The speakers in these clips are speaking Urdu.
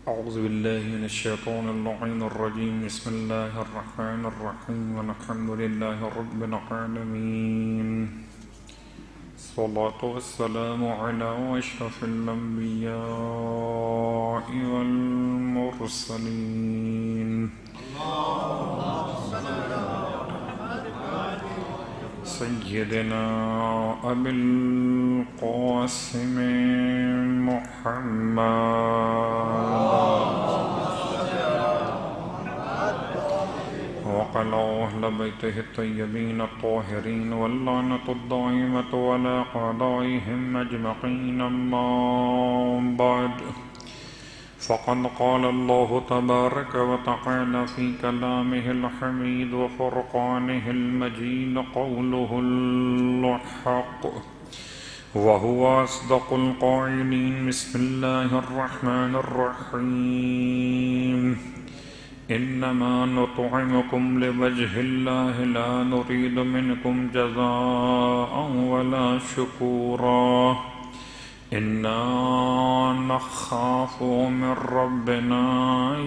أعوذ بالله من الشيطان اللعين الرجيم. بسم الله الرحمن الرحيم. والحمد لله رب العالمين. الصلاة والسلام على أشرف الأنبياء والمرسلين سيدنا أبي القاسم محمد وعلى أهل بيته الطيبين الطاهرين واللعنة الدائمة على أعدائهم أجمعين. أما بعد، فقد قال الله تبارك وتعالى في كلامه الحميد وفرقانه المجيد قوله الحق وهو أصدق القائلين. بسم الله الرحمن الرحيم. إنما نطعمكم لوجه الله لا نريد منكم جزاء ولا شكورا إنا نخاف من ربنا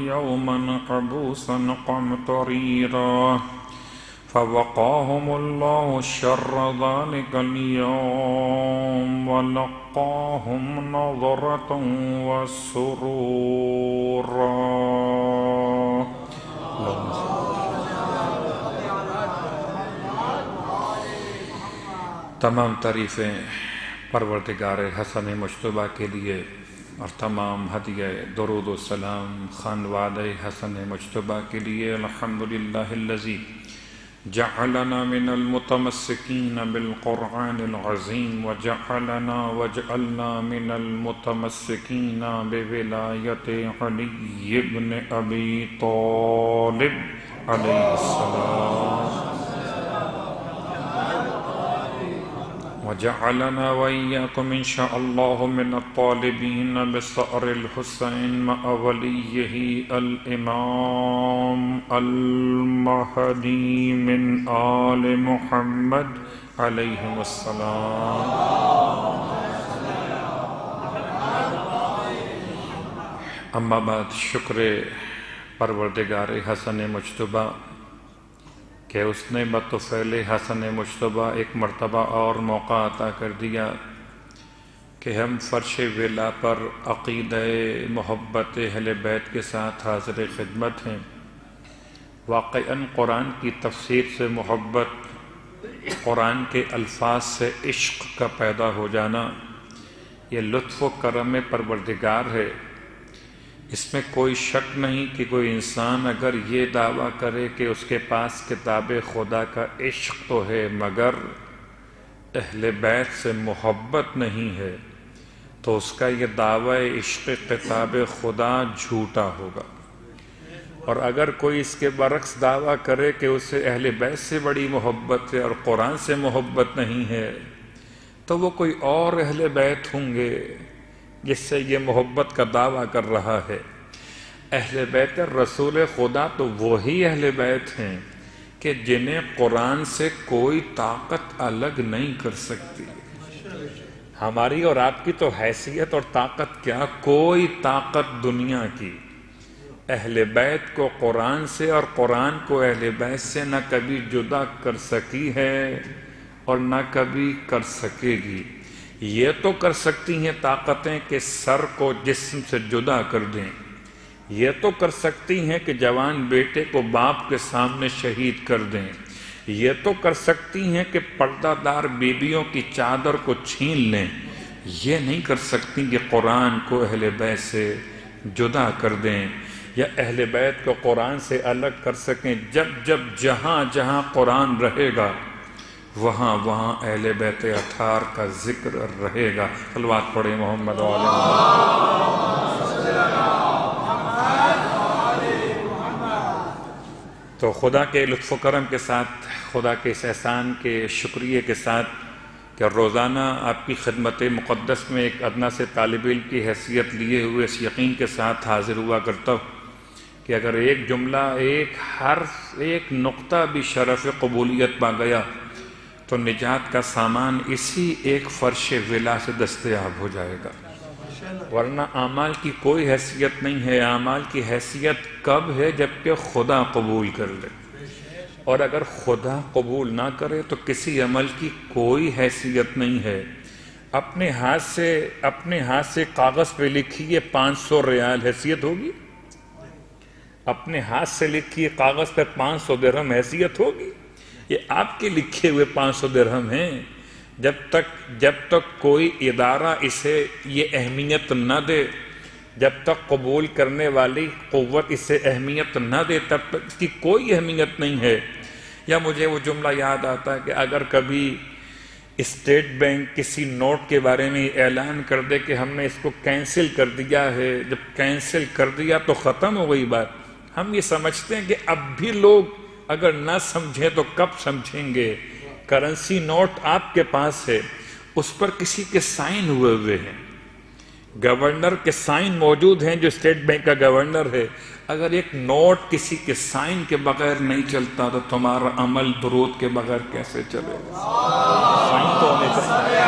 يوما عبوسا قمطريرا فوقاهم الله شر ذلك اليوم ولقاهم نظرة وسرورا. تمام تعریفیں پروردگار حسن مجتبیٰ کے لیے اور تمام ہدیہ درود و سلام خانوادہ حسن مجتبیٰ کے لیے. الحمدللہ الذی جعلنا من المتمسکین بالقرآن العظیم وجعلنا من المتمسکین بولایت علی بن ابی طالب علیہ السلام وجعلنا وإياكم إن شاء الله من الطالبين بثأر الحسين مع وليه الإمام المهدي من آل محمد عليهم السلام. اما بعد، شکر پروردگار حسن مجتبیٰ کہ اس نے بطفیل حسن مجتبیٰ ایک مرتبہ اور موقع عطا کر دیا کہ ہم فرش ولا پر عقیدہ محبت اہل بیت کے ساتھ حاضر خدمت ہیں. واقعاً قرآن کی تفسیر سے محبت، قرآن کے الفاظ سے عشق کا پیدا ہو جانا، یہ لطف و کرم پروردگار ہے. اس میں کوئی شک نہیں کہ کوئی انسان اگر یہ دعویٰ کرے کہ اس کے پاس کتاب خدا کا عشق تو ہے مگر اہل بیت سے محبت نہیں ہے تو اس کا یہ دعویٰ عشق کتاب خدا جھوٹا ہوگا. اور اگر کوئی اس کے برعکس دعویٰ کرے کہ اسے اہل بیت سے بڑی محبت ہے اور قرآن سے محبت نہیں ہے تو وہ کوئی اور اہل بیت ہوں گے جس سے یہ محبت کا دعویٰ کر رہا ہے. اہل بیت رسول خدا تو وہی اہل بیت ہیں کہ جنہیں قرآن سے کوئی طاقت الگ نہیں کر سکتی. ہماری اور آپ کی تو حیثیت اور طاقت کیا، کوئی طاقت دنیا کی اہل بیت کو قرآن سے اور قرآن کو اہل بیت سے نہ کبھی جدا کر سکی ہے اور نہ کبھی کر سکے گی. یہ تو کر سکتی ہیں طاقتیں کہ سر کو جسم سے جدا کر دیں، یہ تو کر سکتی ہیں کہ جوان بیٹے کو باپ کے سامنے شہید کر دیں، یہ تو کر سکتی ہیں کہ پردہ دار بیویوں کی چادر کو چھین لیں. یہ نہیں کر سکتی کہ قرآن کو اہل بیت سے جدا کر دیں یا اہل بیت کو قرآن سے الگ کر سکیں. جب جب جہاں جہاں قرآن رہے گا وہاں وہاں اہل بیت اطہار کا ذکر رہے گا. صلوات پڑھیں محمد و آل محمد. تو خدا کے لطف و کرم کے ساتھ، خدا کے اس احسان کے شکریہ کے ساتھ کہ روزانہ آپ کی خدمت مقدس میں ایک ادنا سے طالب علم کی حیثیت لیے ہوئے اس یقین کے ساتھ حاضر ہوا کرتا ہوں کہ اگر ایک جملہ، ایک حرف، ایک نقطہ بھی شرف قبولیت پا گیا تو نجات کا سامان اسی ایک فرش ولا سے دستیاب ہو جائے گا. ورنہ اعمال کی کوئی حیثیت نہیں ہے. اعمال کی حیثیت کب ہے؟ جبکہ خدا قبول کر لے. اور اگر خدا قبول نہ کرے تو کسی عمل کی کوئی حیثیت نہیں ہے. اپنے ہاتھ سے کاغذ پہ لکھیے 500 ریال، حیثیت ہوگی؟ اپنے ہاتھ سے لکھیے کاغذ پہ 500 درہم، حیثیت ہوگی؟ یہ آپ کے لکھے ہوئے 500 درہم ہیں. جب تک کوئی ادارہ اسے یہ اہمیت نہ دے، جب تک قبول کرنے والی قوت اسے اہمیت نہ دے، تب تک اس کی کوئی اہمیت نہیں ہے. یا مجھے وہ جملہ یاد آتا ہے کہ اگر کبھی اسٹیٹ بینک کسی نوٹ کے بارے میں اعلان کر دے کہ ہم نے اس کو کینسل کر دیا ہے، جب کینسل کر دیا تو ختم ہو گئی بات. ہم یہ سمجھتے ہیں کہ اب بھی لوگ اگر نہ سمجھیں تو کب سمجھیں گے. کرنسی نوٹ آپ کے پاس ہے، اس پر کسی کے سائن ہوئے ہیں، گورنر کے سائن موجود ہیں جو اسٹیٹ بینک کا گورنر ہے. اگر ایک نوٹ کسی کے سائن کے بغیر نہیں چلتا تو تمہارا عمل درود کے بغیر کیسے چلے گا؟ سائن تو ہونے چاہیے.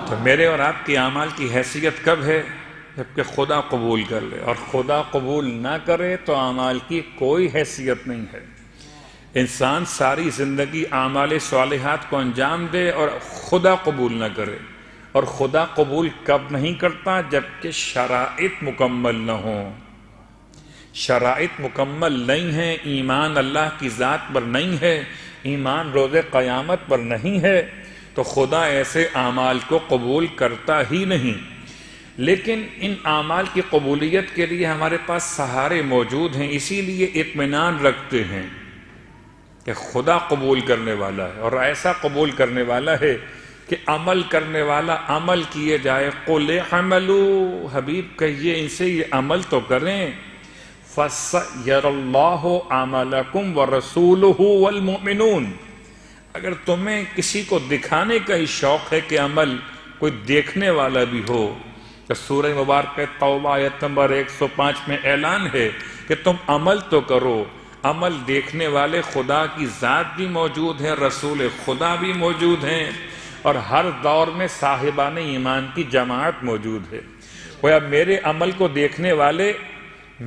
تو میرے اور آپ کے اعمال کی حیثیت کب ہے؟ جبکہ خدا قبول کر لے. اور خدا قبول نہ کرے تو اعمال کی کوئی حیثیت نہیں ہے. انسان ساری زندگی اعمال صالحات کو انجام دے اور خدا قبول نہ کرے. اور خدا قبول کب نہیں کرتا؟ جبکہ شرائط مکمل نہ ہوں. شرائط مکمل نہیں ہیں، ایمان اللہ کی ذات پر نہیں ہے، ایمان روز قیامت پر نہیں ہے، تو خدا ایسے اعمال کو قبول کرتا ہی نہیں. لیکن ان اعمال کی قبولیت کے لیے ہمارے پاس سہارے موجود ہیں. اسی لیے اطمینان رکھتے ہیں کہ خدا قبول کرنے والا ہے، اور ایسا قبول کرنے والا ہے کہ عمل کرنے والا عمل کیے جائے. قُلِ اعْمَلُوا، حبیب کہیے ان سے یہ عمل تو کریں. فَسَيَرَى اللَّهُ عَمَلَكُمْ وَرَسُولُهُ وَالْمُؤْمِنُونَ. اگر تمہیں کسی کو دکھانے کا ہی شوق ہے کہ عمل کوئی دیکھنے والا بھی ہو، تو سورہ مبارکہ توبہ آیت نمبر 105 میں اعلان ہے کہ تم عمل تو کرو. عمل دیکھنے والے خدا کی ذات بھی موجود ہے، رسول خدا بھی موجود ہیں، اور ہر دور میں صاحبان ایمان کی جماعت موجود ہے. گویا میرے عمل کو دیکھنے والے،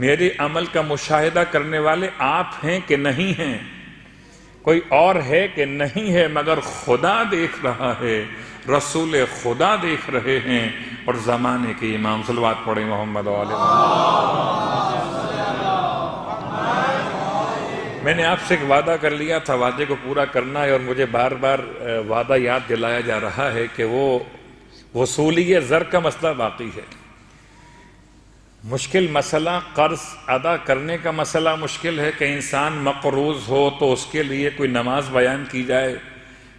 میرے عمل کا مشاہدہ کرنے والے آپ ہیں کہ نہیں ہیں؟ کوئی اور ہے کہ نہیں ہے؟ مگر خدا دیکھ رہا ہے، رسول خدا دیکھ رہے ہیں، اور زمانے کے امام. صلوات پڑھیں محمد و آل محمد. میں نے آپ سے ایک وعدہ کر لیا تھا، وعدے کو پورا کرنا ہے، اور مجھے بار بار وعدہ یاد دلایا جا رہا ہے کہ وہ وصولی زر کا مسئلہ باقی ہے. مشکل مسئلہ قرض ادا کرنے کا مسئلہ مشکل ہے کہ انسان مقروض ہو تو اس کے لیے کوئی نماز بیان کی جائے،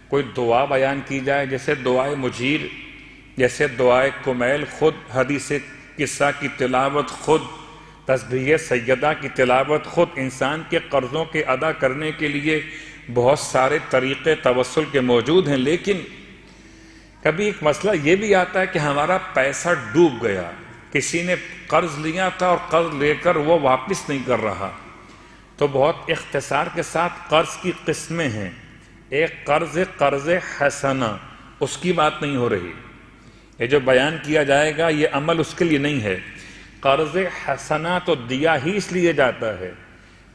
کوئی دعا بیان کی جائے، جیسے دعائے مجیر، جیسے دعائے کمیل خود، حدیث قصہ کی تلاوت خود، تسبیح سیدہ کی تلاوت خود. انسان کے قرضوں کے ادا کرنے کے لیے بہت سارے طریقے توسل کے موجود ہیں. لیکن کبھی ایک مسئلہ یہ بھی آتا ہے کہ ہمارا پیسہ ڈوب گیا، کسی نے قرض لیا تھا اور قرض لے کر وہ واپس نہیں کر رہا. تو بہت اختصار کے ساتھ قرض کی قسمیں ہیں. ایک قرض حسنہ، اس کی بات نہیں ہو رہی. یہ جو بیان کیا جائے گا یہ عمل اس کے لیے نہیں ہے. قرض حسنہ تو دیا ہی اس لیے جاتا ہے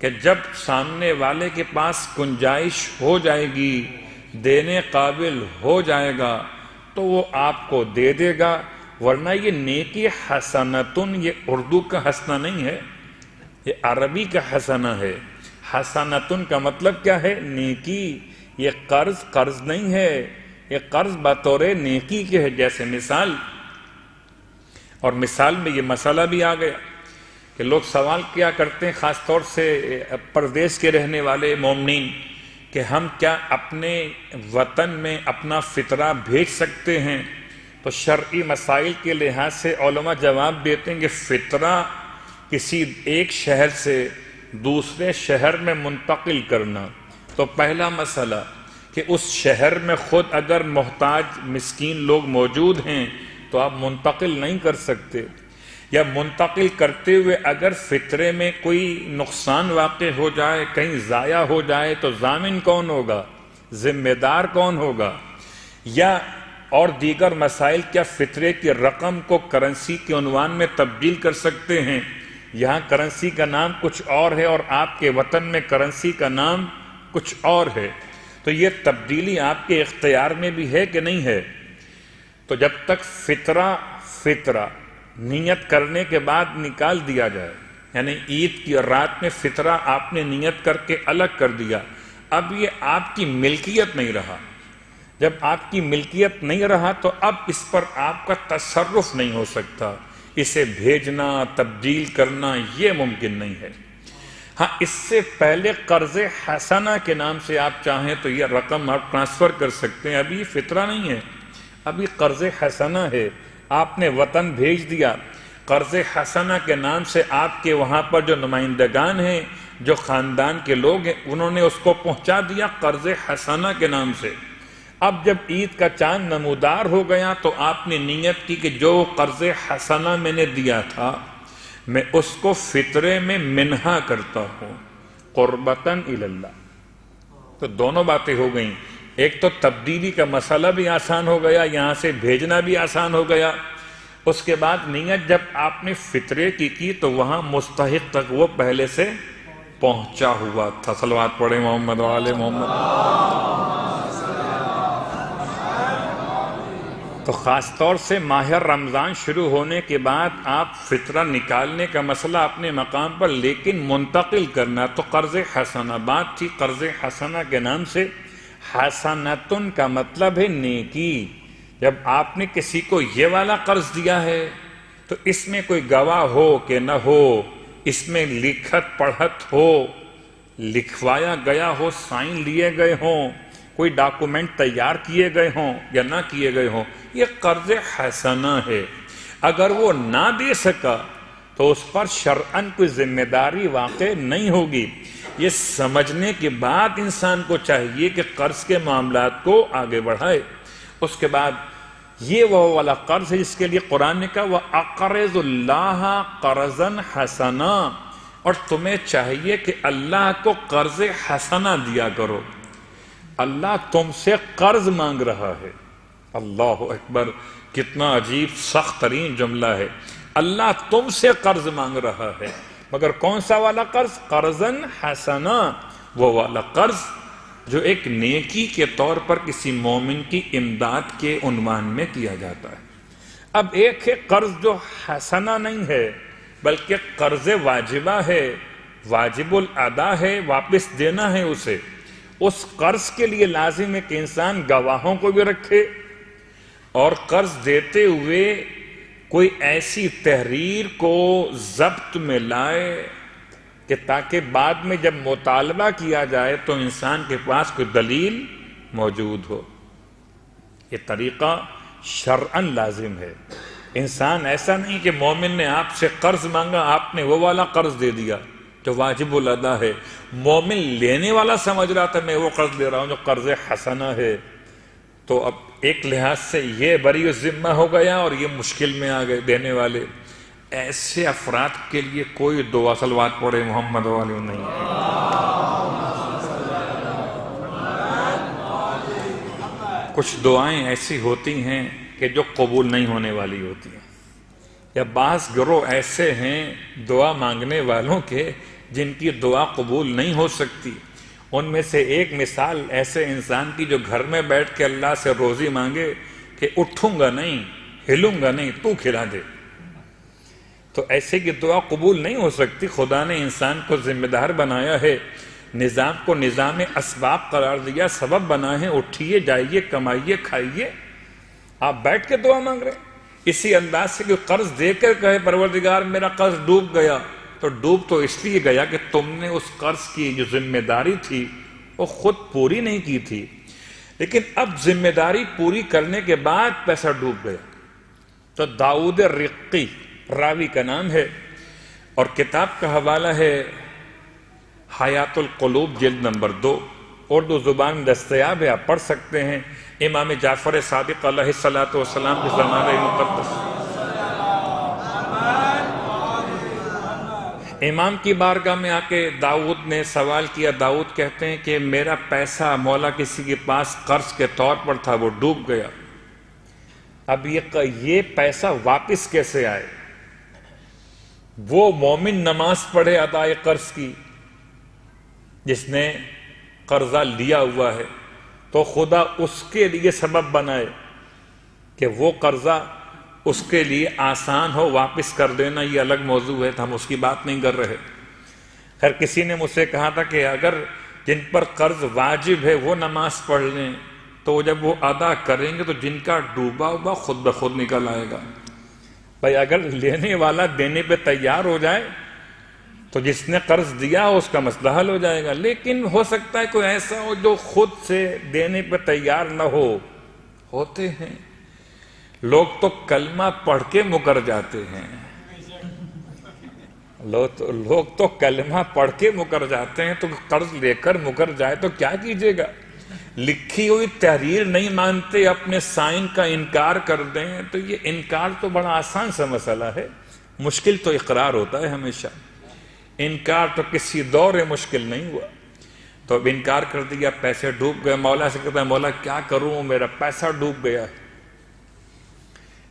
کہ جب سامنے والے کے پاس گنجائش ہو جائے گی، دینے قابل ہو جائے گا تو وہ آپ کو دے دے گا. ورنہ یہ نیکی حسنتن، یہ اردو کا حسنہ نہیں ہے، یہ عربی کا حسنہ ہے. حسنتن کا مطلب کیا ہے؟ نیکی. یہ قرض نہیں ہے، یہ قرض بطور نیکی کے ہے. جیسے مثال، اور مثال میں یہ مسئلہ بھی آ گیا کہ لوگ سوال کیا کرتے ہیں، خاص طور سے پردیس کے رہنے والے مومنین، کہ ہم کیا اپنے وطن میں اپنا فطرہ بھیج سکتے ہیں؟ تو شرعی مسائل کے لحاظ سے علماء جواب دیتے ہیں کہ فطرہ کسی ایک شہر سے دوسرے شہر میں منتقل کرنا. تو پہلا مسئلہ کہ اس شہر میں خود اگر محتاج مسکین لوگ موجود ہیں تو آپ منتقل نہیں کر سکتے، یا منتقل کرتے ہوئے اگر فطرے میں کوئی نقصان واقع ہو جائے، کہیں ضائع ہو جائے تو ضامن کون ہوگا؟ ذمہ دار کون ہوگا؟ یا اور دیگر مسائل کیا فطرے کی رقم کو کرنسی کے عنوان میں تبدیل کر سکتے ہیں؟ یہاں کرنسی کا نام کچھ اور ہے اور آپ کے وطن میں کرنسی کا نام کچھ اور ہے، تو یہ تبدیلی آپ کے اختیار میں بھی ہے کہ نہیں ہے؟ تو جب تک فطرہ نیت کرنے کے بعد نکال دیا جائے، یعنی عید کی رات میں فطرہ آپ نے نیت کر کے الگ کر دیا، اب یہ آپ کی ملکیت نہیں رہا۔ جب آپ کی ملکیت نہیں رہا تو اب اس پر آپ کا تصرف نہیں ہو سکتا، اسے بھیجنا، تبدیل کرنا یہ ممکن نہیں ہے۔ ہاں، اس سے پہلے قرض حسنہ کے نام سے آپ چاہیں تو یہ رقم آپ ٹرانسفر کر سکتے ہیں، ابھی فطرہ نہیں ہے، ابھی قرض حسنہ ہے، آپ نے وطن بھیج دیا۔ قرض حسنہ کے نام سے آپ کے وہاں پر جو نمائندگان ہیں، جو خاندان کے لوگ ہیں، انہوں نے اس کو پہنچا دیا قرض حسنہ کے نام سے۔ اب جب عید کا چاند نمودار ہو گیا تو آپ نے نیت کی کہ جو قرض حسنہ میں نے دیا تھا میں اس کو فطرے میں منہا کرتا ہوں، قربتاً الی اللہ۔ تو دونوں باتیں ہو گئیں، ایک تو تبدیلی کا مسئلہ بھی آسان ہو گیا، یہاں سے بھیجنا بھی آسان ہو گیا، اس کے بعد نیت جب آپ نے فطرے کی تو وہاں مستحق تک وہ پہلے سے پہنچا ہوا تھا۔ صلوات پڑھیں محمد وآل محمد۔ تو خاص طور سے ماہ رمضان شروع ہونے کے بعد آپ فطرہ نکالنے کا مسئلہ اپنے مقام پر، لیکن منتقل کرنا تو قرض حسنہ بات تھی۔ قرض حسنہ کے نام سے حسنتن کا مطلب ہے نیکی۔ جب آپ نے کسی کو یہ والا قرض دیا ہے تو اس میں کوئی گواہ ہو کہ نہ ہو، اس میں لکھت پڑھت ہو، لکھوایا گیا ہو، سائن لیے گئے ہوں، کوئی ڈاکومنٹ تیار کیے گئے ہوں یا نہ کیے گئے ہوں، یہ قرض حسنہ ہے۔ اگر وہ نہ دے سکا تو اس پر شرعاً کوئی ذمہ داری واقع نہیں ہوگی۔ یہ سمجھنے کے بعد انسان کو چاہیے کہ قرض کے معاملات کو آگے بڑھائے۔ اس کے بعد یہ وہ والا قرض ہے جس کے لیے قرآن نے کہا وَأَقْرِضُ اللَّهَ قَرْضًا حَسَنًا، اور تمہیں چاہیے کہ اللہ کو قرض حسنہ دیا کرو۔ اللہ تم سے قرض مانگ رہا ہے۔ اللہ اکبر، کتنا عجیب سخت ترین جملہ ہے۔ اللہ تم سے قرض مانگ رہا ہے، مگر کون سا والا قرض؟ قرضاً حسنا، وہ والا قرض جو ایک نیکی کے طور پر کسی مومن کی امداد کے عنوان میں کیا جاتا ہے۔ اب ایک ہے قرض جو حسنہ نہیں ہے بلکہ قرض واجبہ ہے، واجب الادا ہے، واپس دینا ہے اسے۔ اس قرض کے لیے لازم ہے کہ انسان گواہوں کو بھی رکھے اور قرض دیتے ہوئے کوئی ایسی تحریر کو ضبط میں لائے کہ تاکہ بعد میں جب مطالبہ کیا جائے تو انسان کے پاس کوئی دلیل موجود ہو۔ یہ طریقہ شرعاً لازم ہے۔ انسان ایسا نہیں کہ مومن نے آپ سے قرض مانگا، آپ نے وہ والا قرض دے دیا جو واجب الادا ہے۔ مومن لینے والا سمجھ رہا تھا میں وہ قرض دے رہا ہوں جو قرض حسنہ ہے، تو اب ایک لحاظ سے یہ بری ذمہ ہو گیا اور یہ مشکل میں آ گئے دینے والے۔ ایسے افراد کے لیے کوئی دعا صلوات پڑھے محمد والی نہیں ہے۔ کچھ دعائیں ایسی ہوتی ہیں کہ جو قبول نہیں ہونے والی ہوتی ہیں، یا بعض گروہ ایسے ہیں دعا مانگنے والوں کے جن کی دعا قبول نہیں ہو سکتی۔ ان میں سے ایک مثال ایسے انسان کی جو گھر میں بیٹھ کے اللہ سے روزی مانگے کہ اٹھوں گا نہیں، ہلوں گا نہیں، تو کھلا دے، تو ایسے کی دعا قبول نہیں ہو سکتی۔ خدا نے انسان کو ذمہ دار بنایا ہے، نظام کو نظام اسباب قرار دیا، سبب بنا ہے، اٹھیے جائیے کمائیے کھائیے، آپ بیٹھ کے دعا مانگ رہے ہیں۔ اسی انداز سے کہ قرض دے کر کہے پروردگار میرا قرض ڈوب گیا، تو ڈوب تو اس لیے گیا کہ تم نے اس قرض کی جو ذمہ داری تھی وہ خود پوری نہیں کی تھی، لیکن اب ذمہ داری پوری کرنے کے بعد پیسہ ڈوب گیا۔ تو داؤد رقی راوی کا نام ہے اور کتاب کا حوالہ ہے حیات القلوب جلد نمبر 2، اردو زبان میں دستیاب ہے، آپ پڑھ سکتے ہیں۔ امام جعفر صادق علیہ السلام کے زمانہ مقدس، امام کی بارگاہ میں آ کے داؤد نے سوال کیا۔ داؤد کہتے ہیں کہ میرا پیسہ مولا کسی کے پاس قرض کے طور پر تھا، وہ ڈوب گیا۔ اب یہ پیسہ واپس کیسے آئے؟ وہ مومن نماز پڑھے ادائے قرض کی، جس نے قرضہ لیا ہوا ہے، تو خدا اس کے لیے سبب بنائے کہ وہ قرضہ اس کے لیے آسان ہو واپس کر دینا، یہ الگ موضوع ہے، تو ہم اس کی بات نہیں کر رہے۔ خیر کسی نے مجھ سے کہا تھا کہ اگر جن پر قرض واجب ہے وہ نماز پڑھ لیں تو جب وہ ادا کریں گے تو جن کا ڈوبا ہوا خود بخود نکل آئے گا۔ بھائی اگر لینے والا دینے پہ تیار ہو جائے تو جس نے قرض دیا اس کا مسئلہ حل ہو جائے گا، لیکن ہو سکتا ہے کوئی ایسا ہو جو خود سے دینے پہ تیار نہ ہو، ہوتے ہیں لوگ تو کلمہ پڑھ کے مکر جاتے ہیں، لوگ تو کلمہ پڑھ کے مکر جاتے ہیں، تو قرض لے کر مکر جائے تو کیا کیجیے گا؟ لکھی ہوئی تحریر نہیں مانتے، اپنے سائن کا انکار کر دیں تو یہ انکار تو بڑا آسان سا مسئلہ ہے، مشکل تو اقرار ہوتا ہے ہمیشہ، انکار تو کسی دور مشکل نہیں ہوا۔ تو اب انکار کر دیا، پیسے ڈوب گئے، مولا سے کہتا ہے مولا کیا کروں، میرا پیسہ ڈوب گیا۔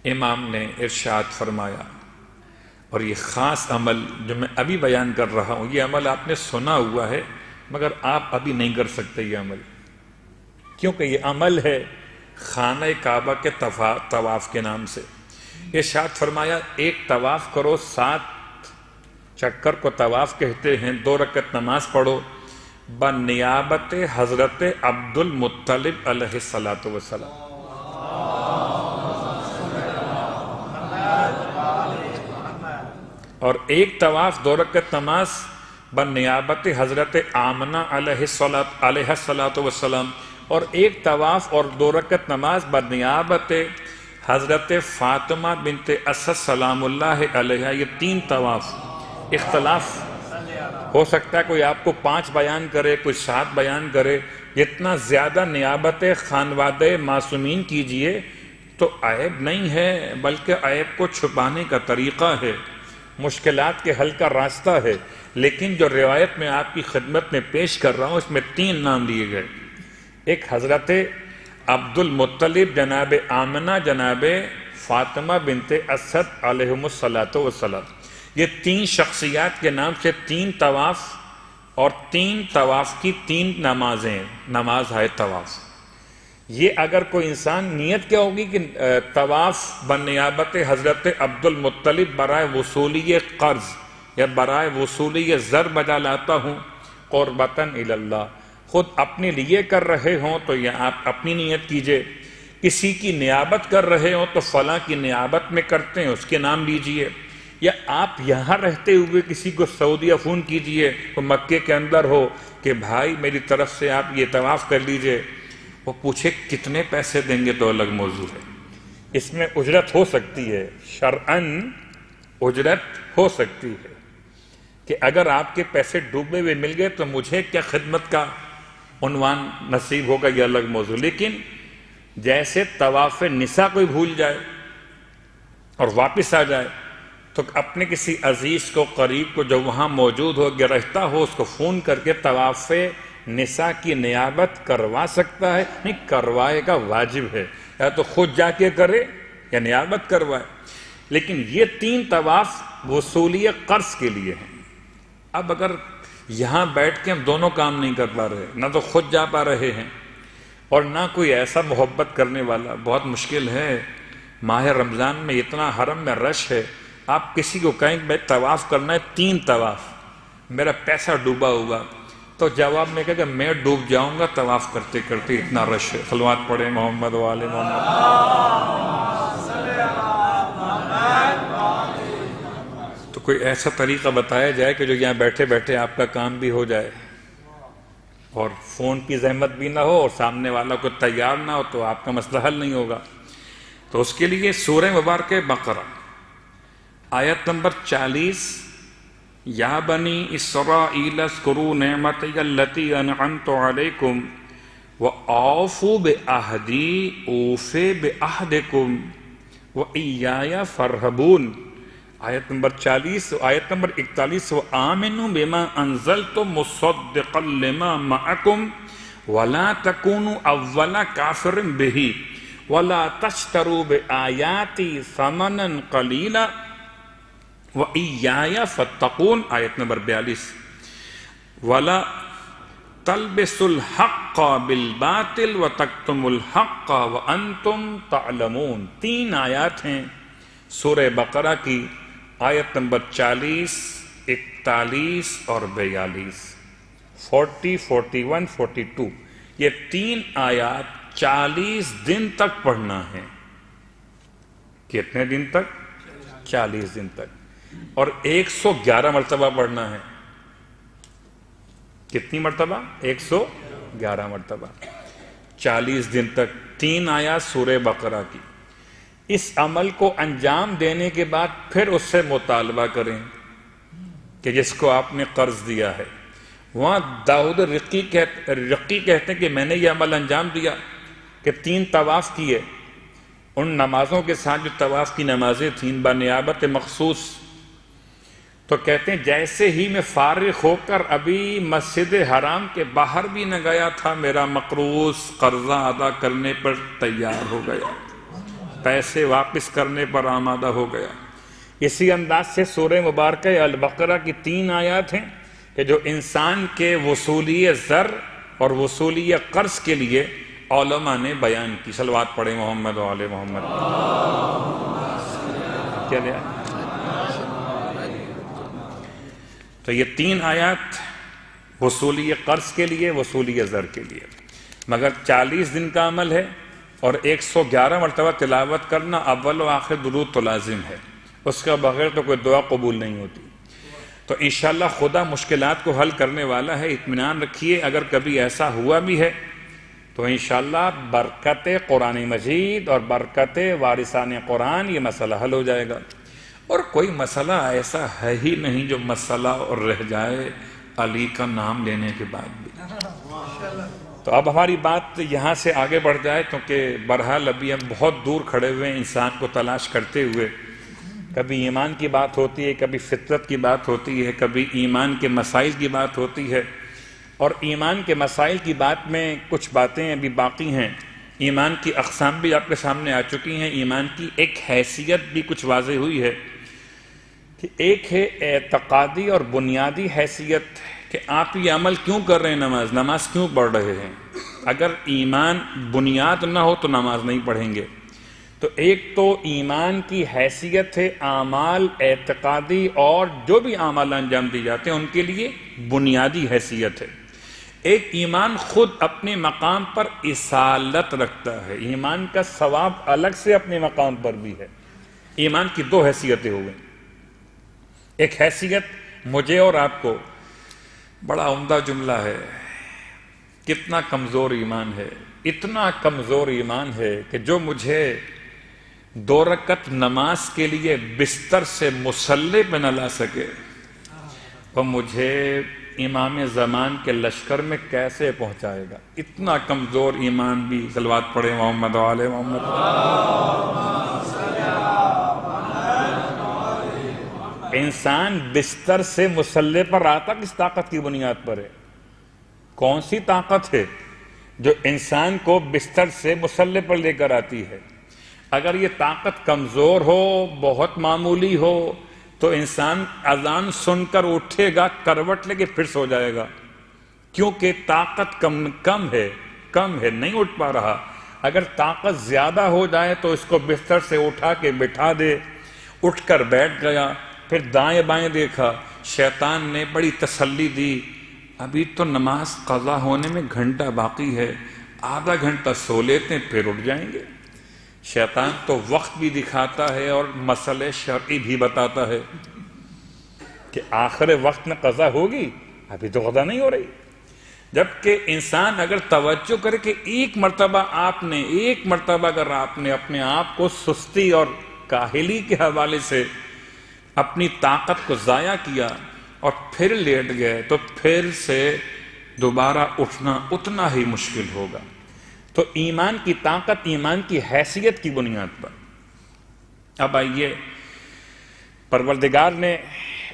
امام نے ارشاد فرمایا، اور یہ خاص عمل جو میں ابھی بیان کر رہا ہوں، یہ عمل آپ نے سنا ہوا ہے مگر آپ ابھی نہیں کر سکتے یہ عمل، کیونکہ یہ عمل ہے خانہ کعبہ کے طواف کے نام سے۔ ارشاد فرمایا ایک طواف کرو، 7 چکر کو طواف کہتے ہیں، 2 رکعت نماز پڑھو بنیابت حضرت عبد المطلب علیہ السلام، اور ایک طواف 2 رکعت نماز بنیابت حضرت آمنہ علیہ السلام، اور ایک طواف اور 2 رکعت نماز بنیابت حضرت فاطمہ بنت اسد سلام اللہ علیہ۔ یہ 3 طواف، اختلاف ہو سکتا ہے، کوئی آپ کو 5 بیان کرے، کوئی 7 بیان کرے، جتنا زیادہ نیابت خانوادہ معصومین کیجئے تو عیب نہیں ہے، بلکہ عیب کو چھپانے کا طریقہ ہے، مشکلات کے حل کا راستہ ہے۔ لیکن جو روایت میں آپ کی خدمت میں پیش کر رہا ہوں اس میں 3 نام لیے گئے، ایک حضرت عبد المطلب، جناب آمنہ، جناب فاطمہ بنت اسد علیہم السلام، یہ 3 شخصیات کے نام سے 3 طواف اور 3 طواف کی 3 نمازیں، نماز ہے طواف۔ یہ اگر کوئی انسان نیت کیا ہوگی کہ طواف بنیابت حضرت عبد المطلب برائے وصولی قرض یا برائے وصولی زر بجا لاتا ہوں قربتاً الی اللہ، خود اپنے لیے کر رہے ہوں تو یہ آپ اپنی نیت کیجئے، کسی کی نیابت کر رہے ہوں تو فلاں کی نیابت میں کرتے ہیں اس کے نام لیجئے، یا آپ یہاں رہتے ہوئے کسی کو سعودیہ فون کیجئے، وہ مکے کے اندر ہو کہ بھائی میری طرف سے آپ یہ طواف کر لیجئے، وہ پوچھے کتنے پیسے دیں گے تو الگ موضوع ہے، اس میں اجرت ہو سکتی ہے، شرعاً اجرت ہو سکتی ہے کہ اگر آپ کے پیسے ڈوبے ہوئے مل گئے تو مجھے کیا خدمت کا عنوان نصیب ہوگا، یہ الگ موضوع۔ لیکن جیسے طواف نساء کوئی بھول جائے اور واپس آ جائے تو اپنے کسی عزیز کو، قریب کو جو وہاں موجود ہو، رہتا ہو، اس کو فون کر کے طواف نساء کی نیابت کروا سکتا ہے، نہیں کروائے گا، واجب ہے، یا تو خود جا کے کرے یا نیابت کروائے۔ لیکن یہ 3 طواف وصولی قرض کے لیے ہیں۔ اب اگر یہاں بیٹھ کے ہم دونوں کام نہیں کر پا رہے، نہ تو خود جا پا رہے ہیں اور نہ کوئی ایسا محبت کرنے والا، بہت مشکل ہے۔ ماہ رمضان میں اتنا حرم میں رش ہے، آپ کسی کو کہیں کہ میں طواف کرنا ہے 3 طواف، میرا پیسہ ڈوبا ہوا، تو جواب میں کہا کہ میں ڈوب جاؤں گا طواف کرتے کرتے، اتنا رش ہے۔ صلوات پڑھیں محمد و آل محمد۔ تو کوئی ایسا طریقہ بتایا جائے کہ جو یہاں بیٹھے بیٹھے آپ کا کام بھی ہو جائے اور فون کی زحمت بھی نہ ہو اور سامنے والا کو تیار نہ ہو تو آپ کا مسئلہ حل نہیں ہوگا۔ تو اس کے لیے سورہ مبارکہ بقرہ آیت نمبر 40، یا بنی اسرائیل اذکروا نعمتی التی انعمت علیکم وآوفوا بعہدی اوف بعہدکم وإیایا فارہبون، آیت نمبر 40، آیت نمبر 41، وآمنوا بما انزلت مصدقا لما معکم ولا تکونوا اول کافر بہ وَلَا تَشْتَرُوا بِآيَاتِي ثَمَنًا قَلِيلًا وَإِيَّايَ فَاتَّقُونَ، آیت نمبر 42۔ وَلَا تَلْبِسُوا الْحَقَّ بِالْبَاطِلِ وَتَكْتُمُوا الْحَقَّ وَأَنْتُمْ تَعْلَمُونَ۔ 3 آیات ہیں سورہ بقرہ کی، آیت نمبر 40، 41 اور 42، 40، 41، 42۔ یہ 3 آیات 40 دن تک پڑھنا ہے۔ کتنے دن تک؟ 40 دن تک، اور 111 مرتبہ پڑھنا ہے۔ کتنی مرتبہ؟ 111 مرتبہ، 40 دن تک 3 آیات سورہ بقرہ کی۔ اس عمل کو انجام دینے کے بعد پھر اس سے مطالبہ کریں کہ جس کو آپ نے قرض دیا ہے۔ وہاں داؤد رقی کہتے ہیں کہ میں نے یہ عمل انجام دیا کہ 3 طواف کیے، ان نمازوں کے ساتھ جو طواف کی نمازیں تھیں بنیابت مخصوص، تو کہتے ہیں جیسے ہی میں فارغ ہو کر ابھی مسجد حرام کے باہر بھی نہ گیا تھا، میرا مقروض قرضہ ادا کرنے پر تیار ہو گیا، پیسے واپس کرنے پر آمادہ ہو گیا۔ اسی انداز سے سورہ مبارکہ البقرہ کی 3 آیات ہیں کہ جو انسان کے وصولی زر اور وصولی قرض کے لیے علماء نے بیان کی۔ صلوات پڑھیں محمد و آل محمد۔ کیا لیا؟ تو یہ 3 آیات وصولی قرض کے لیے، وصولی زر کے لیے، مگر 40 دن کا عمل ہے، اور 111 مرتبہ تلاوت کرنا اول و آخر درود تو لازم ہے، اس کے بغیر تو کوئی دعا قبول نہیں ہوتی۔ تو انشاءاللہ خدا مشکلات کو حل کرنے والا ہے، اطمینان رکھیے۔ اگر کبھی ایسا ہوا بھی ہے تو انشاءاللہ برکت قرآن مجید اور برکت وارثان قرآن یہ مسئلہ حل ہو جائے گا۔ اور کوئی مسئلہ ایسا ہے ہی نہیں جو مسئلہ اور رہ جائے علی کا نام لینے کے بعد بھی۔ تو اب ہماری بات یہاں سے آگے بڑھ جائے، کیونکہ بہرحال ابھی ہم بہت دور کھڑے ہوئے ہیں انسان کو تلاش کرتے ہوئے۔ کبھی ایمان کی بات ہوتی ہے، کبھی فطرت کی بات ہوتی ہے، کبھی ایمان کے مسائل کی بات ہوتی ہے، اور ایمان کے مسائل کی بات میں کچھ باتیں ابھی باقی ہیں۔ ایمان کی اقسام بھی آپ کے سامنے آ چکی ہیں، ایمان کی ایک حیثیت بھی کچھ واضح ہوئی ہے کہ ایک ہے اعتقادی اور بنیادی حیثیت کہ آپ یہ عمل کیوں کر رہے ہیں، نماز کیوں پڑھ رہے ہیں۔ اگر ایمان بنیاد نہ ہو تو نماز نہیں پڑھیں گے۔ تو ایک تو ایمان کی حیثیت ہے اعمال اعتقادی اور جو بھی اعمال انجام دی جاتے ہیں ان کے لیے بنیادی حیثیت ہے۔ ایک ایمان خود اپنے مقام پر اصالت رکھتا ہے، ایمان کا ثواب الگ سے اپنے مقام پر بھی ہے۔ ایمان کی 2 حیثیتیں ہو گئیں۔ ایک حیثیت مجھے اور آپ کو، بڑا عمدہ جملہ ہے، کتنا کمزور ایمان ہے، اتنا کمزور ایمان ہے کہ جو مجھے 2 رکعت نماز کے لیے بستر سے مصلی پہ نہ لا سکے، وہ مجھے امام زمان کے لشکر میں کیسے پہنچائے گا۔ اتنا کمزور ایمان بھی۔ صلوات پڑھے محمد و آل محمد۔ انسان بستر سے مصلی پر آتا کس طاقت کی بنیاد پر ہے؟ کون سی طاقت ہے جو انسان کو بستر سے مصلی پر لے کر آتی ہے؟ اگر یہ طاقت کمزور ہو، بہت معمولی ہو، تو انسان اذان سن کر اٹھے گا، کروٹ لے کے پھر سو جائے گا، کیونکہ طاقت کم ہے، نہیں اٹھ پا رہا۔ اگر طاقت زیادہ ہو جائے تو اس کو بستر سے اٹھا کے بٹھا دے، اٹھ کر بیٹھ گیا، پھر دائیں بائیں دیکھا، شیطان نے بڑی تسلی دی، ابھی تو نماز قضا ہونے میں گھنٹہ باقی ہے، آدھا گھنٹہ سو لیتے ہیں پھر اٹھ جائیں گے۔ شیطان تو وقت بھی دکھاتا ہے اور مسئلہ شرعی بھی بتاتا ہے کہ آخر وقت میں قضا ہوگی، ابھی تو قضا نہیں ہو رہی۔ جبکہ انسان اگر توجہ کرے کہ ایک مرتبہ اگر آپ نے اپنے آپ کو سستی اور کاہلی کے حوالے سے اپنی طاقت کو ضائع کیا اور پھر لیٹ گئے تو پھر سے دوبارہ اٹھنا اتنا ہی مشکل ہوگا۔ تو ایمان کی طاقت ایمان کی حیثیت کی بنیاد پر۔ اب آئیے، پروردگار نے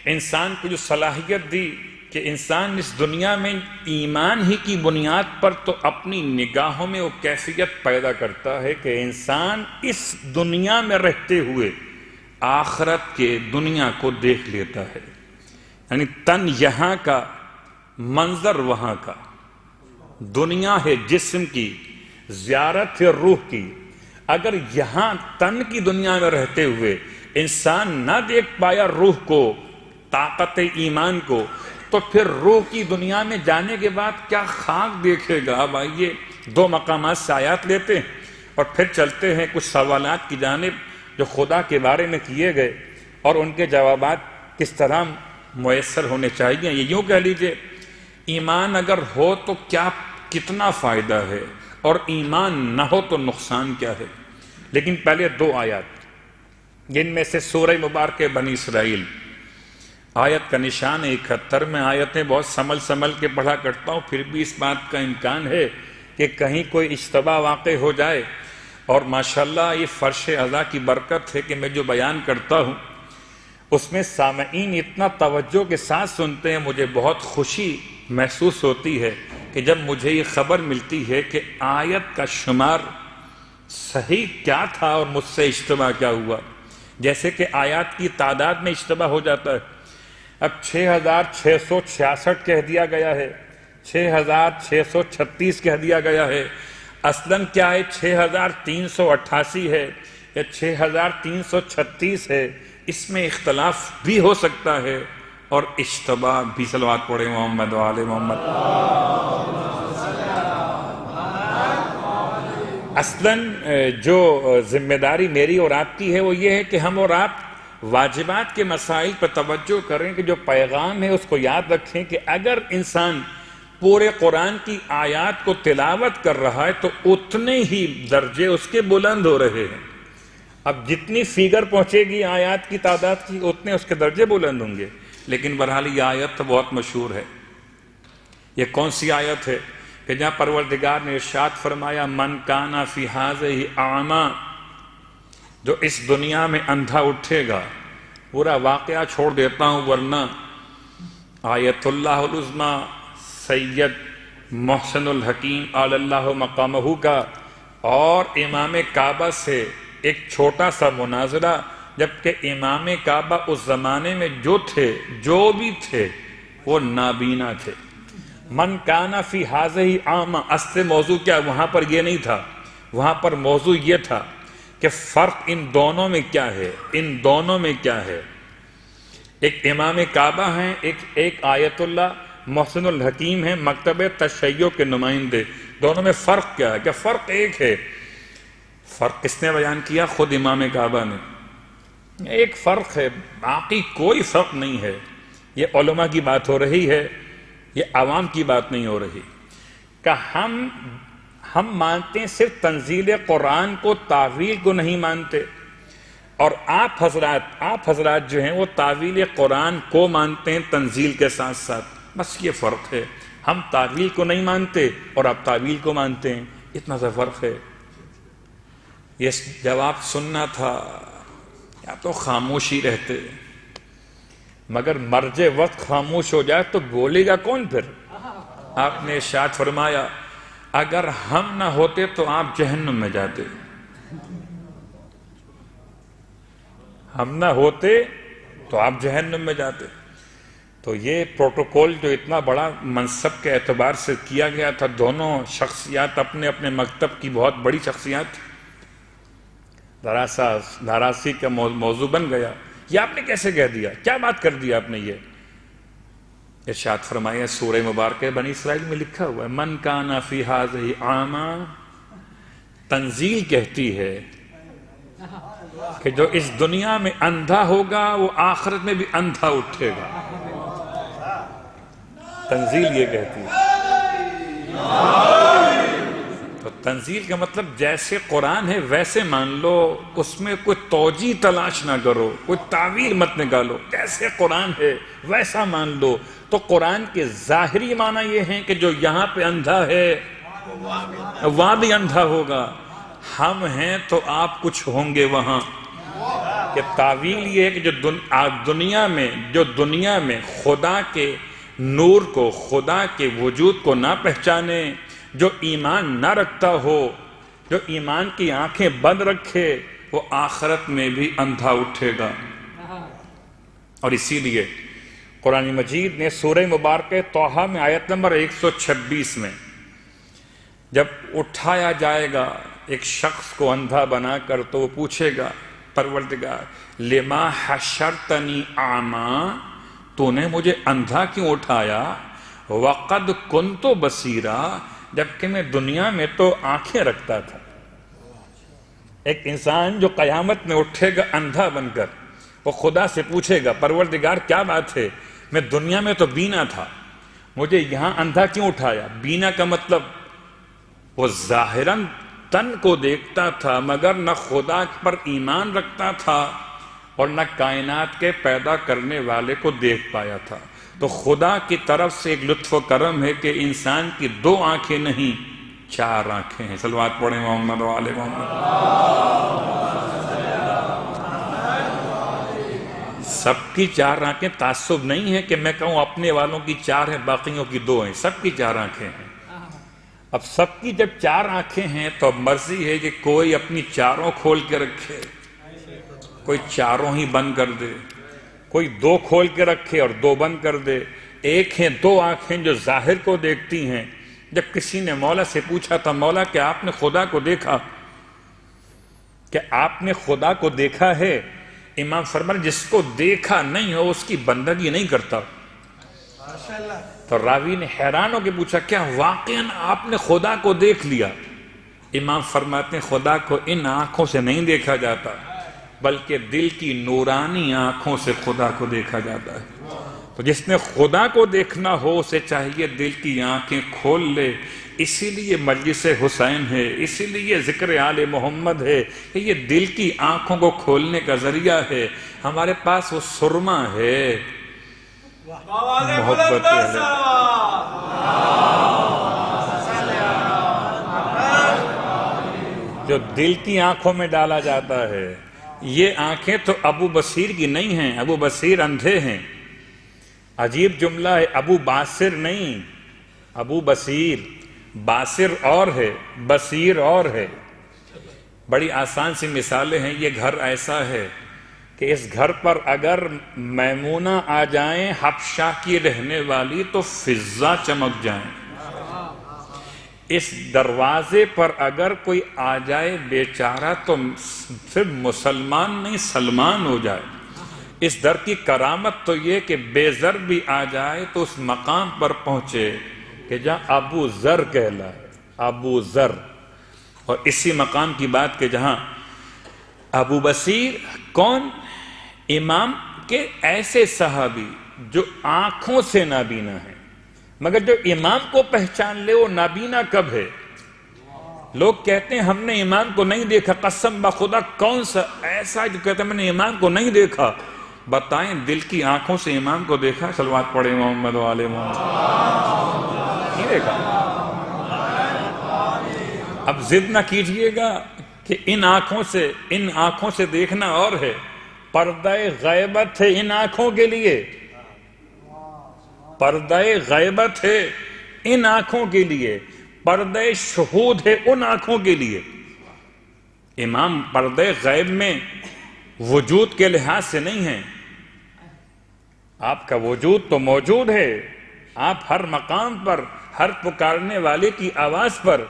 انسان کو جو صلاحیت دی کہ انسان اس دنیا میں ایمان ہی کی بنیاد پر تو اپنی نگاہوں میں وہ کیفیت پیدا کرتا ہے کہ انسان اس دنیا میں رہتے ہوئے آخرت کے دنیا کو دیکھ لیتا ہے. یعنی تن یہاں کا، منظر وہاں کا. دنیا ہے جسم کی، زیارت ہے روح کی. اگر یہاں تن کی دنیا میں رہتے ہوئے انسان نہ دیکھ پایا روح کو، طاقت ایمان کو، تو پھر روح کی دنیا میں جانے کے بعد کیا خاک دیکھے گا؟ اب آئیے 2 مقامات سے آیات لیتے ہیں اور پھر چلتے ہیں کچھ سوالات کی جانب جو خدا کے بارے میں کیے گئے اور ان کے جوابات کس طرح میسر ہونے چاہیے. یہ یوں کہہ لیجئے، ایمان اگر ہو تو کیا کتنا فائدہ ہے، اور ایمان نہ ہو تو نقصان کیا ہے. لیکن پہلے 2 آیات، جن میں سے سورہ مبارکہ بنی اسرائیل آیت کا نشان 71 میں آیتیں بہت سنبھل کے پڑھا کرتا ہوں، پھر بھی اس بات کا امکان ہے کہ کہیں کوئی اشتباہ واقع ہو جائے. اور ماشاءاللہ یہ فرش اعضاء کی برکت ہے کہ میں جو بیان کرتا ہوں اس میں سامعین اتنا توجہ کے ساتھ سنتے ہیں. مجھے بہت خوشی محسوس ہوتی ہے کہ جب مجھے یہ خبر ملتی ہے کہ آیت کا شمار صحیح کیا تھا اور مجھ سے اشتباہ کیا ہوا. جیسے کہ آیات کی تعداد میں اشتباہ ہو جاتا ہے. اب 6666 کہہ دیا گیا ہے، 6636 کہہ دیا گیا ہے. اصلاً کیا ہے؟ 6388 ہے یا 6336 ہے. اس میں اختلاف بھی ہو سکتا ہے اور اشتباہ بھی. صلوات پڑھیں محمد و آل محمد. اصلاً جو ذمہ داری میری اور آپ کی ہے وہ یہ ہے کہ ہم اور آپ واجبات کے مسائل پر توجہ کریں، کہ جو پیغام ہے اس کو یاد رکھیں کہ اگر انسان پورے قرآن کی آیات کو تلاوت کر رہا ہے تو اتنے ہی درجے اس کے بلند ہو رہے ہیں. اب جتنی فیگر پہنچے گی آیات کی تعداد کی اتنے اس کے درجے بلند ہوں گے. لیکن بہرحال یہ آیت تو بہت مشہور ہے. یہ کون سی آیت ہے کہ جہاں پروردگار نے ارشاد فرمایا من کانا فی ہذہ اعمی، جو اس دنیا میں اندھا اٹھے گا. پورا واقعہ چھوڑ دیتا ہوں ورنہ آیت اللہ العظمی سید محسن الحکیم اعلی اللہ مقامہ کا اور امام کعبہ سے ایک چھوٹا سا مناظرہ، جبکہ امام کعبہ اس زمانے میں جو بھی تھے وہ نابینا تھے. من کانا فی ہذہ اعمی، اصل موضوع کیا؟ وہاں پر یہ نہیں تھا، وہاں پر موضوع یہ تھا کہ فرق ان دونوں میں کیا ہے. ان دونوں میں کیا ہے؟ ایک امام کعبہ ہیں، ایک آیت اللہ محسن الحکیم ہیں، مکتب تشیع کے نمائندے. دونوں میں فرق کیا ہے؟ کہ فرق ایک ہے. فرق کس نے بیان کیا؟ خود امام کعبہ نے. ایک فرق ہے، باقی کوئی فرق نہیں ہے. یہ علماء کی بات ہو رہی ہے، یہ عوام کی بات نہیں ہو رہی. کہ ہم مانتے ہیں صرف تنزیل قرآن کو، تعویل کو نہیں مانتے. اور آپ حضرات جو ہیں وہ تعویل قرآن کو مانتے ہیں تنزیل کے ساتھ ساتھ. بس یہ فرق ہے. ہم تعویل کو نہیں مانتے اور آپ تعویل کو مانتے ہیں، اتنا سا فرق ہے. یہ جواب سننا تھا یا تو خاموشی رہتے، مگر مرج وقت خاموش ہو جائے تو بولے گا کون پھر؟ آپ نے ارشاد فرمایا اگر ہم نہ ہوتے تو آپ جہنم میں جاتے. ہم نہ ہوتے تو آپ جہنم میں جاتے. تو یہ پروٹوکول جو اتنا بڑا منصب کے اعتبار سے کیا گیا تھا، دونوں شخصیات اپنے اپنے مکتب کی بہت بڑی شخصیات، دراسی کا موضوع بن گیا. یہ آپ نے کیسے کہہ دیا؟ کیا بات کر دیا آپ نے؟ یہ ارشاد فرمایا سورہ مبارکہ بنی اسرائیل میں لکھا ہوا ہے من کان فی ھذہ اعمی. تنزیل کہتی ہے کہ جو اس دنیا میں اندھا ہوگا وہ آخرت میں بھی اندھا اٹھے گا. تنزیل یہ کہتی ہے. تو تنزیل کا مطلب جیسے قرآن ہے ویسے مان لو، اس میں کوئی توجیہ تلاش نہ کرو، کوئی تعویل مت نکالو. جیسے قرآن ہے ویسا مان لو. تو قرآن کے ظاہری معنی یہ ہیں کہ جو یہاں پہ اندھا ہے وہاں بھی اندھا ہوگا. ہم ہیں تو آپ کچھ ہوں گے وہاں. کہ تعویل یہ ہے کہ جو دنیا میں خدا کے نور کو، خدا کے وجود کو نہ پہچانے، جو ایمان نہ رکھتا ہو، جو ایمان کی آنکھیں بند رکھے، وہ آخرت میں بھی اندھا اٹھے گا۔ اور اسی لیے قرآن مجید نے سورہ مبارکہ طٰہٰ میں آیت نمبر 126 میں جب اٹھایا جائے گا ایک شخص کو اندھا بنا کر، تو وہ پوچھے گا پروردگار لما حشرتنی اعمیٰ، تو نے مجھے اندھا کیوں اٹھایا؟ وقد کنت بصیرا، جبکہ میں دنیا میں تو آنکھیں رکھتا تھا۔ ایک انسان جو قیامت میں اٹھے گا اندھا بن کر، وہ خدا سے پوچھے گا پروردگار کیا بات ہے، میں دنیا میں تو بینا تھا، مجھے یہاں اندھا کیوں اٹھایا؟ بینا کا مطلب وہ ظاہراً تن کو دیکھتا تھا، مگر نہ خدا پر ایمان رکھتا تھا اور نہ کائنات کے پیدا کرنے والے کو دیکھ پایا تھا۔ تو خدا کی طرف سے ایک لطف و کرم ہے کہ انسان کی 2 آنکھیں نہیں 4 آنکھیں ہیں۔ صلوات پڑھیں محمد و آل محمد۔ سب کی 4 آنکھیں تعصب نہیں ہے کہ میں کہوں اپنے والوں کی 4 ہیں باقیوں کی 2 ہیں، سب کی 4 آنکھیں ہیں۔ اب سب کی جب 4 آنکھیں ہیں تو اب مرضی ہے کہ کوئی اپنی 4 کھول کے رکھے، کوئی 4 ہی بند کر دے، کوئی 2 کھول کے رکھے اور 2 بند کر دے۔ ایک ہیں 2 آنکھیں جو ظاہر کو دیکھتی ہیں۔ جب کسی نے مولا سے پوچھا تھا مولا کہ آپ نے خدا کو دیکھا، کہ آپ نے خدا کو دیکھا ہے؟ امام فرمایا جس کو دیکھا نہیں ہو اس کی بندگی نہیں کرتا۔ تو راوی نے حیران ہو کے پوچھا کیا واقعاً آپ نے خدا کو دیکھ لیا؟ امام فرماتے ہیں خدا کو ان آنکھوں سے نہیں دیکھا جاتا، بلکہ دل کی نورانی آنکھوں سے خدا کو دیکھا جاتا ہے۔ تو جس نے خدا کو دیکھنا ہو اسے چاہیے دل کی آنکھیں کھول لے۔ اسی لیے مجلس حسین ہے، اسی لیے ذکر آل محمد ہے کہ یہ دل کی آنکھوں کو کھولنے کا ذریعہ ہے۔ ہمارے پاس وہ سرما ہے، محبت جو دل کی آنکھوں میں ڈالا جاتا ہے۔ یہ آنکھیں تو ابو بصیر کی نہیں ہیں، ابو بصیر اندھے ہیں۔ عجیب جملہ ہے، ابو باصر نہیں، ابو بصیر۔ باصر اور ہے، بصیر اور ہے۔ بڑی آسان سی مثالیں ہیں۔ یہ گھر ایسا ہے کہ اس گھر پر اگر میمونہ آ جائیں حبشہ کی رہنے والی تو فضہ چمک جائیں۔ اس دروازے پر اگر کوئی آ جائے بیچارہ تو پھر مسلمان نہیں سلمان ہو جائے۔ اس در کی کرامت تو یہ کہ بے زر بھی آ جائے تو اس مقام پر پہنچے کہ جہاں ابو ذر کہلائے، ابو ذر۔ اور اسی مقام کی بات کہ جہاں ابو بصیر کون؟ امام کے ایسے صحابی جو آنکھوں سے نابینا ہیں، مگر جو امام کو پہچان لے وہ نابینا کب ہے؟ لوگ کہتے ہیں ہم نے امام کو نہیں دیکھا، قسم بخدا کون سا ایسا جو کہتا ہے میں نے امام کو نہیں دیکھا؟ بتائیں دل کی آنکھوں سے امام کو دیکھا؟ صلوات پڑھیں محمد و آل محمد۔ نہیں دیکھا۔ اب ضد نہ کیجئے گا کہ ان آنکھوں سے دیکھنا اور ہے، پردہ غیبت ہے ان آنکھوں کے لیے، پردہ غیبت ہے ان آنکھوں کے لیے، پردہ شہود ہے ان آنکھوں کے لیے۔ امام پردہ غیب میں وجود کے لحاظ سے نہیں ہے، آپ کا وجود تو موجود ہے، آپ ہر مقام پر ہر پکارنے والے کی آواز پر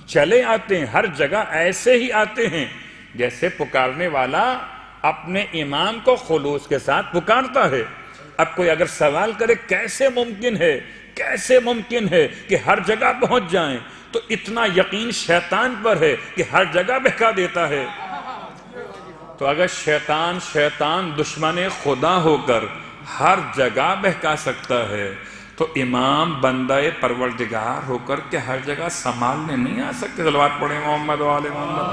چلے آتے ہیں، ہر جگہ ایسے ہی آتے ہیں جیسے پکارنے والا اپنے امام کو خلوص کے ساتھ پکارتا ہے۔ اب کوئی اگر سوال کرے کیسے ممکن ہے کہ ہر جگہ پہنچ جائیں، تو اتنا یقین شیطان پر ہے کہ ہر جگہ بہکا دیتا ہے۔ تو اگر شیطان دشمن خدا ہو کر ہر جگہ بہکا سکتا ہے تو امام بندہ پروردگار ہو کر کے ہر جگہ سنبھالنے نہیں آ سکتے؟ صلوات پڑھیں محمد و آل محمد۔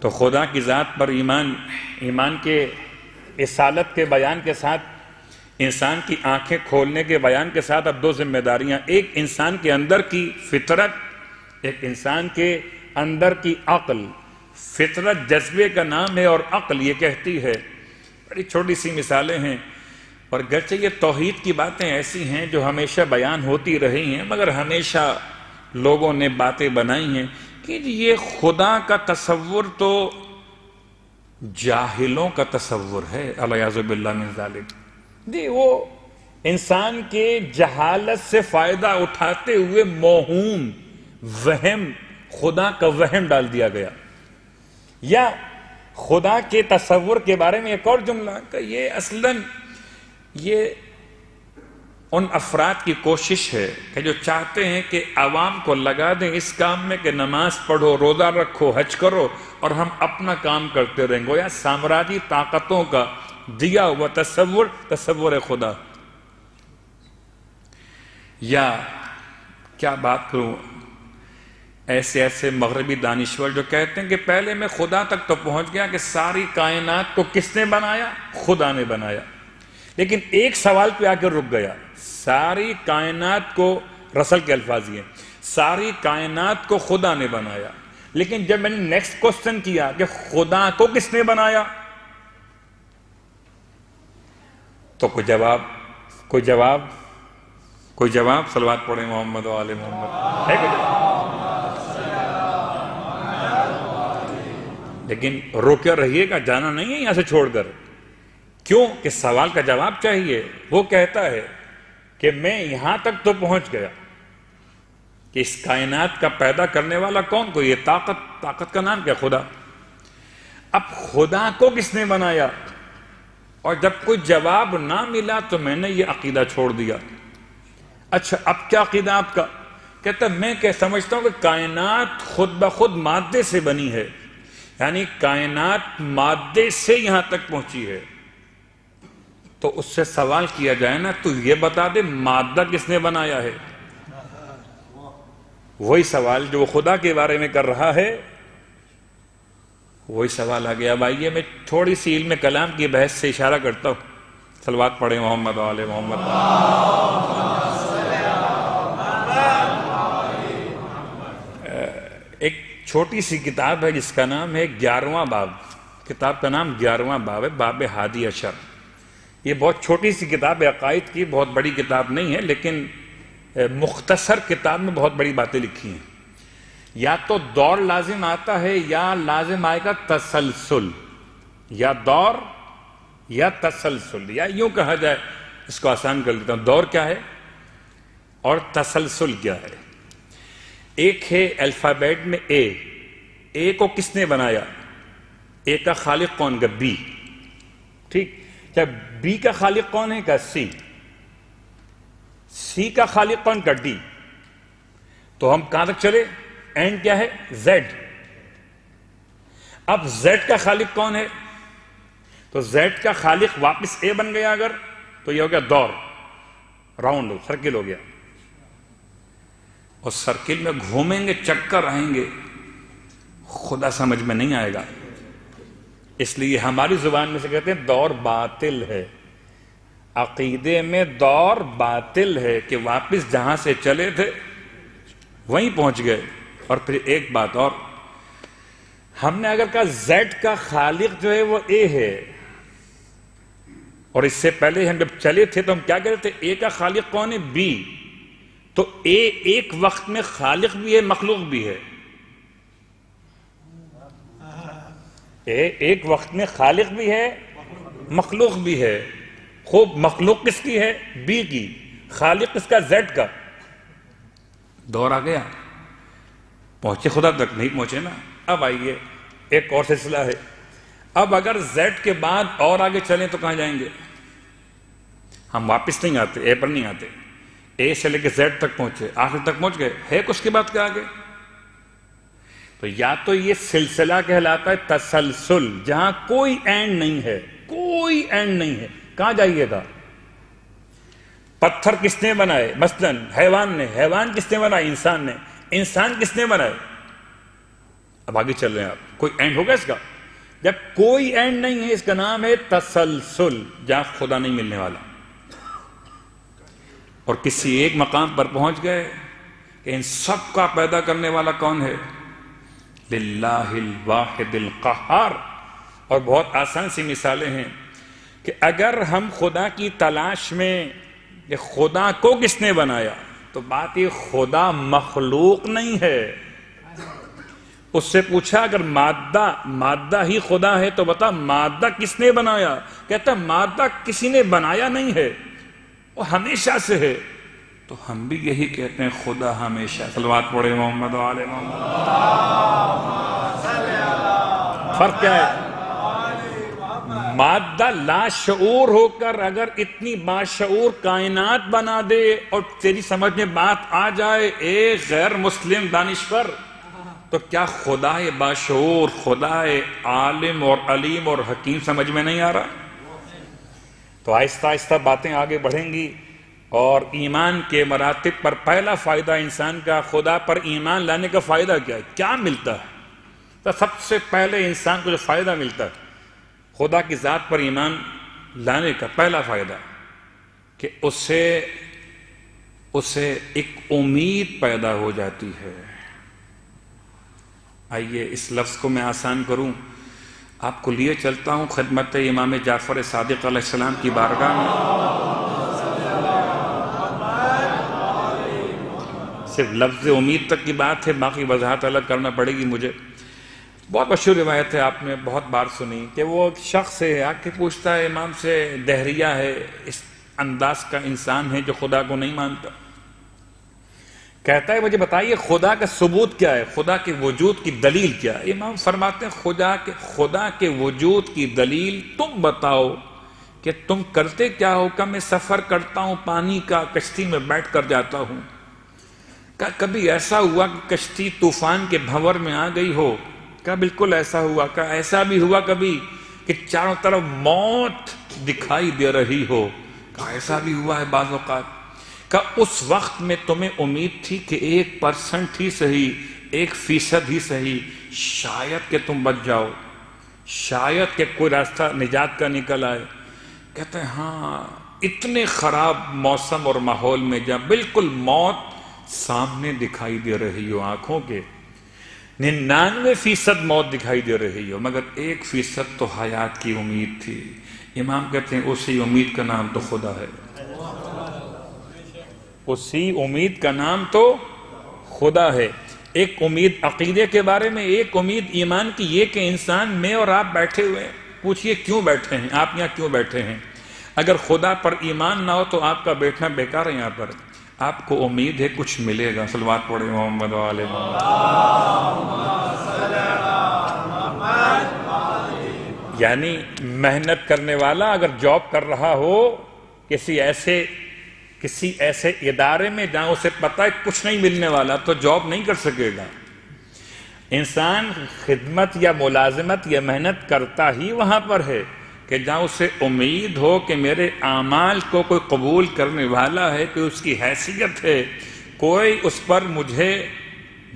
تو خدا کی ذات پر ایمان کے اصالت کے بیان کے ساتھ، انسان کی آنکھیں کھولنے کے بیان کے ساتھ اب 2 ذمہ داریاں، ایک انسان کے اندر کی فطرت، ایک انسان کے اندر کی عقل۔ فطرت جذبے کا نام ہے اور عقل یہ کہتی ہے بڑی چھوٹی سی مثالیں ہیں، اور گرچہ یہ توحید کی باتیں ایسی ہیں جو ہمیشہ بیان ہوتی رہی ہیں، مگر ہمیشہ لوگوں نے باتیں بنائی ہیں کہ یہ خدا کا تصور تو جاہلوں کا تصور ہے، الیاذ باللہ من ذالک۔ جی وہ انسان کے جہالت سے فائدہ اٹھاتے ہوئے موہوم وہم، خدا کا وہم ڈال دیا گیا۔ یا خدا کے تصور کے بارے میں ایک اور جملہ کہ یہ اصلاً یہ ان افراد کی کوشش ہے کہ جو چاہتے ہیں کہ عوام کو لگا دیں اس کام میں کہ نماز پڑھو، روزہ رکھو، حج کرو، اور ہم اپنا کام کرتے رہیں گے، یا سامراجی طاقتوں کا دیا ہوا تصور خدا۔ یا کیا بات کروں، ایسے مغربی دانشور جو کہتے ہیں کہ پہلے میں خدا تک تو پہنچ گیا کہ ساری کائنات کو کس نے بنایا؟ خدا نے بنایا، لیکن ایک سوال پہ آ کے رک گیا۔ ساری کائنات کو، رسل کے الفاظ یہ، ساری کائنات کو خدا نے بنایا، لیکن جب میں نے نیکسٹ کوسچن کیا کہ خدا کو کس نے بنایا، تو کوئی جواب صلوات پڑھیں محمد و آل محمد ہے کوئی جواب؟ لیکن روکے رہیے گا، جانا نہیں ہے یہاں سے چھوڑ کر۔ کیوں کہ سوال کا جواب چاہیے۔ وہ کہتا ہے کہ میں یہاں تک تو پہنچ گیا کہ اس کائنات کا پیدا کرنے والا کون؟ کو یہ طاقت کا نام کیا؟ خدا۔ اب خدا کو کس نے بنایا؟ اور جب کوئی جواب نہ ملا تو میں نے یہ عقیدہ چھوڑ دیا۔ اچھا اب کیا عقیدہ آپ کا؟ کہتا میں کہ سمجھتا ہوں کہ کائنات خود بخود مادے سے بنی ہے، یعنی کائنات مادے سے یہاں تک پہنچی ہے۔ تو اس سے سوال کیا جائے نا، تو یہ بتا دے مادہ کس نے بنایا ہے؟ وہی سوال جو وہ خدا کے بارے میں کر رہا ہے، وہی سوال آ گیا۔ اب آئیے میں تھوڑی سی علم کلام کی بحث سے اشارہ کرتا ہوں۔ صلوات پڑھیں محمد و آل محمد۔ ایک چھوٹی سی کتاب ہے جس کا نام ہے 11واں باب، کتاب کا نام 11واں باب ہے، باب ہادی عشر۔ یہ بہت چھوٹی سی کتاب ہے، عقائد کی بہت بڑی کتاب نہیں ہے، لیکن مختصر کتاب میں بہت بڑی باتیں لکھی ہیں۔ یا تو دور لازم آتا ہے یا لازم آئے گا تسلسل، یا دور یا تسلسل، یا یوں کہا جائے، اس کو آسان کر دیتا ہوں، دور کیا ہے اور تسلسل کیا ہے۔ ایک ہے الفابیٹ میں اے کو کس نے بنایا؟ اے کا خالق کون کا؟ بی، ٹھیک۔ کیا بی کا خالق کون ہے؟ کا سی کا خالق کون کا؟ ڈی۔ تو ہم کہاں تک چلے؟ اینڈ کیا ہے؟ زیڈ۔ اب زیڈ کا خالق کون ہے؟ تو زیڈ کا خالق واپس اے بن گیا اگر، تو یہ ہو گیا دور، راؤنڈ، سرکل ہو گیا۔ اور سرکل میں گھومیں گے، چکر آئیں گے، خدا سمجھ میں نہیں آئے گا۔ اس لیے ہماری زبان میں سے کہتے ہیں دور باطل ہے، عقیدے میں دور باطل ہے کہ واپس جہاں سے چلے تھے وہیں پہنچ گئے۔ اور پھر ایک بات اور، ہم نے اگر کہا زیڈ کا خالق جو ہے وہ اے ہے، اور اس سے پہلے ہم جب چلے تھے تو ہم کیا کہتے تھے؟ اے کا خالق کون ہے؟ بی۔ تو اے ایک وقت میں خالق بھی ہے، مخلوق بھی ہے۔ اے ایک وقت میں خالق بھی ہے، مخلوق بھی ہے۔ خوب، مخلوق کس کی ہے؟ بی کی، خالق کس کا؟ زیڈ کا۔ دور آ گیا، پہنچے خدا تک؟ نہیں پہنچے نا۔ اب آئیے ایک اور سلسلہ ہے۔ اب اگر زیڈ کے بعد اور آگے چلیں تو کہاں جائیں گے؟ ہم واپس نہیں آتے، اے پر نہیں آتے، اے سے لے کے زیڈ تک پہنچے، آخر تک پہنچ گئے، ہے کچھ کے بعد کیا آگے؟ تو یا تو یہ سلسلہ کہلاتا ہے تسلسل، جہاں کوئی اینڈ نہیں ہے، کوئی اینڈ نہیں ہے، کہاں جائیے گا؟ پتھر کس نے بنائے؟ مثلا حیوان نے، حیوان کس نے بنائے؟ انسان نے، انسان کس نے بنائے؟ اب آگے چل رہے ہیں آپ، کوئی اینڈ ہوگا اس کا؟ جب کوئی اینڈ نہیں ہے، اس کا نام ہے تسلسل، جہاں خدا نہیں ملنے والا۔ اور کسی ایک مقام پر پہنچ گئے کہ ان سب کا پیدا کرنے والا کون ہے؟ للہ الواحد القہار۔ اور بہت آسان سی مثالیں ہیں۔ کہ اگر ہم خدا کی تلاش میں کہ خدا کو کس نے بنایا، تو بات یہ خدا مخلوق نہیں ہے۔ اس سے پوچھا اگر مادہ ہی خدا ہے تو بتا مادہ کس نے بنایا؟ کہتا مادہ کسی نے بنایا نہیں ہے، وہ ہمیشہ سے ہے۔ تو ہم بھی یہی کہتے ہیں خدا ہمیشہ۔ صلوات پڑھے محمد و آل محمد۔ فرق کیا ہے؟ مادہ لاشعور ہو کر اگر اتنی باشعور کائنات بنا دے اور تیری سمجھ میں بات آ جائے ایک غیر مسلم دانشور، تو کیا خدا باشعور، خدا عالم اور علیم اور حکیم سمجھ میں نہیں آ رہا؟ تو آہستہ آہستہ باتیں آگے بڑھیں گی، اور ایمان کے مراتب پر پہلا فائدہ انسان کا خدا پر ایمان لانے کا فائدہ کیا ہے؟ کیا ملتا ہے؟ تو سب سے پہلے انسان کو جو فائدہ ملتا ہے خدا کی ذات پر ایمان لانے کا پہلا فائدہ کہ اسے ایک امید پیدا ہو جاتی ہے۔ آئیے اس لفظ کو میں آسان کروں، آپ کو لیے چلتا ہوں خدمت امام جعفر صادق علیہ السلام کی بارگاہ میں۔ صرف لفظ امید تک کی بات ہے، باقی وضاحت الگ کرنا پڑے گی مجھے۔ بہت مشہور روایت ہے، آپ نے بہت بار سنی کہ وہ شخص ہے آ کے پوچھتا ہے امام سے، دہریہ ہے، اس انداز کا انسان ہے جو خدا کو نہیں مانتا، کہتا ہے مجھے بتائیے خدا کا ثبوت کیا ہے، خدا کے وجود کی دلیل کیا ہے؟ امام فرماتے ہیں خدا کے وجود کی دلیل تم بتاؤ کہ تم کرتے کیا ہو؟ کہ میں سفر کرتا ہوں پانی کا، کشتی میں بیٹھ کر جاتا ہوں۔ کہ کبھی ایسا ہوا کہ کشتی طوفان کے بھنور میں آ گئی ہو؟ کہ بالکل ایسا ہوا۔ کہ ایسا بھی ہوا کبھی کہ چاروں طرف موت دکھائی دے رہی ہو؟ کہ ایسا بھی ہوا ہے بعض اوقات۔ کہ اس وقت میں تمہیں امید تھی کہ 1% ہی صحیح، 1% ہی صحیح، شاید کہ تم بچ جاؤ، شاید کہ کوئی راستہ نجات کا نکل آئے۔ کہتے ہیں ہاں، اتنے خراب موسم اور ماحول میں جب بالکل موت سامنے دکھائی دے رہی ہو، آنکھوں کے 99% موت دکھائی دے رہی ہو، مگر 1% تو حیات کی امید تھی۔ امام کہتے ہیں اسی امید کا نام تو خدا ہے، اسی امید کا نام تو خدا ہے۔ ایک امید عقیدے کے بارے میں، ایک امید ایمان کی یہ کہ انسان میں اور آپ بیٹھے ہوئے ہیں، پوچھئے کیوں بیٹھے ہیں آپ یہاں، کیوں بیٹھے ہیں؟ اگر خدا پر ایمان نہ ہو تو آپ کا بیٹھنا بیکار ہے یہاں پر۔ آپ کو امید ہے کچھ ملے گا۔ صلوات پڑھے محمد و آل محمد۔ یعنی محنت کرنے والا اگر جاب کر رہا ہو کسی ایسے ادارے میں جہاں اسے پتہ ہے کچھ نہیں ملنے والا، تو جاب نہیں کر سکے گا۔ انسان خدمت یا ملازمت یا محنت کرتا ہی وہاں پر ہے کہ جہاں اسے امید ہو کہ میرے اعمال کو کوئی قبول کرنے والا ہے، کہ اس کی حیثیت ہے، کوئی اس پر مجھے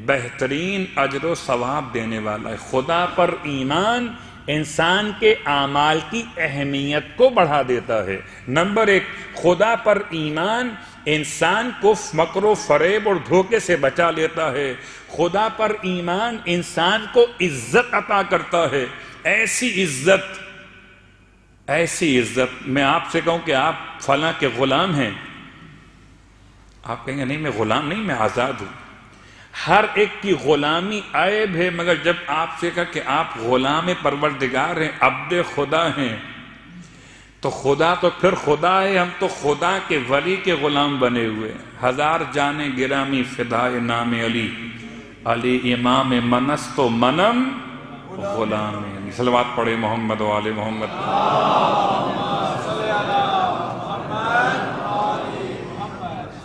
بہترین اجر و ثواب دینے والا ہے۔ خدا پر ایمان انسان کے اعمال کی اہمیت کو بڑھا دیتا ہے۔ نمبر 1، خدا پر ایمان انسان کو مکر و فریب اور دھوکے سے بچا لیتا ہے۔ خدا پر ایمان انسان کو عزت عطا کرتا ہے، ایسی عزت میں آپ سے کہوں کہ آپ فلاں کے غلام ہیں، آپ کہیں گے نہیں میں غلام نہیں، میں آزاد ہوں۔ ہر ایک کی غلامی عیب ہے، مگر جب آپ سے کہا کہ آپ غلام پروردگار ہیں، عبد خدا ہیں، تو خدا تو پھر خدا ہے، ہم تو خدا کے ولی کے غلام بنے ہوئے۔ 1000 جانیں گرامی فدائے نام علی، علی امام منست و منم غلام ہے۔ صلوات پڑھے محمد و آل محمد۔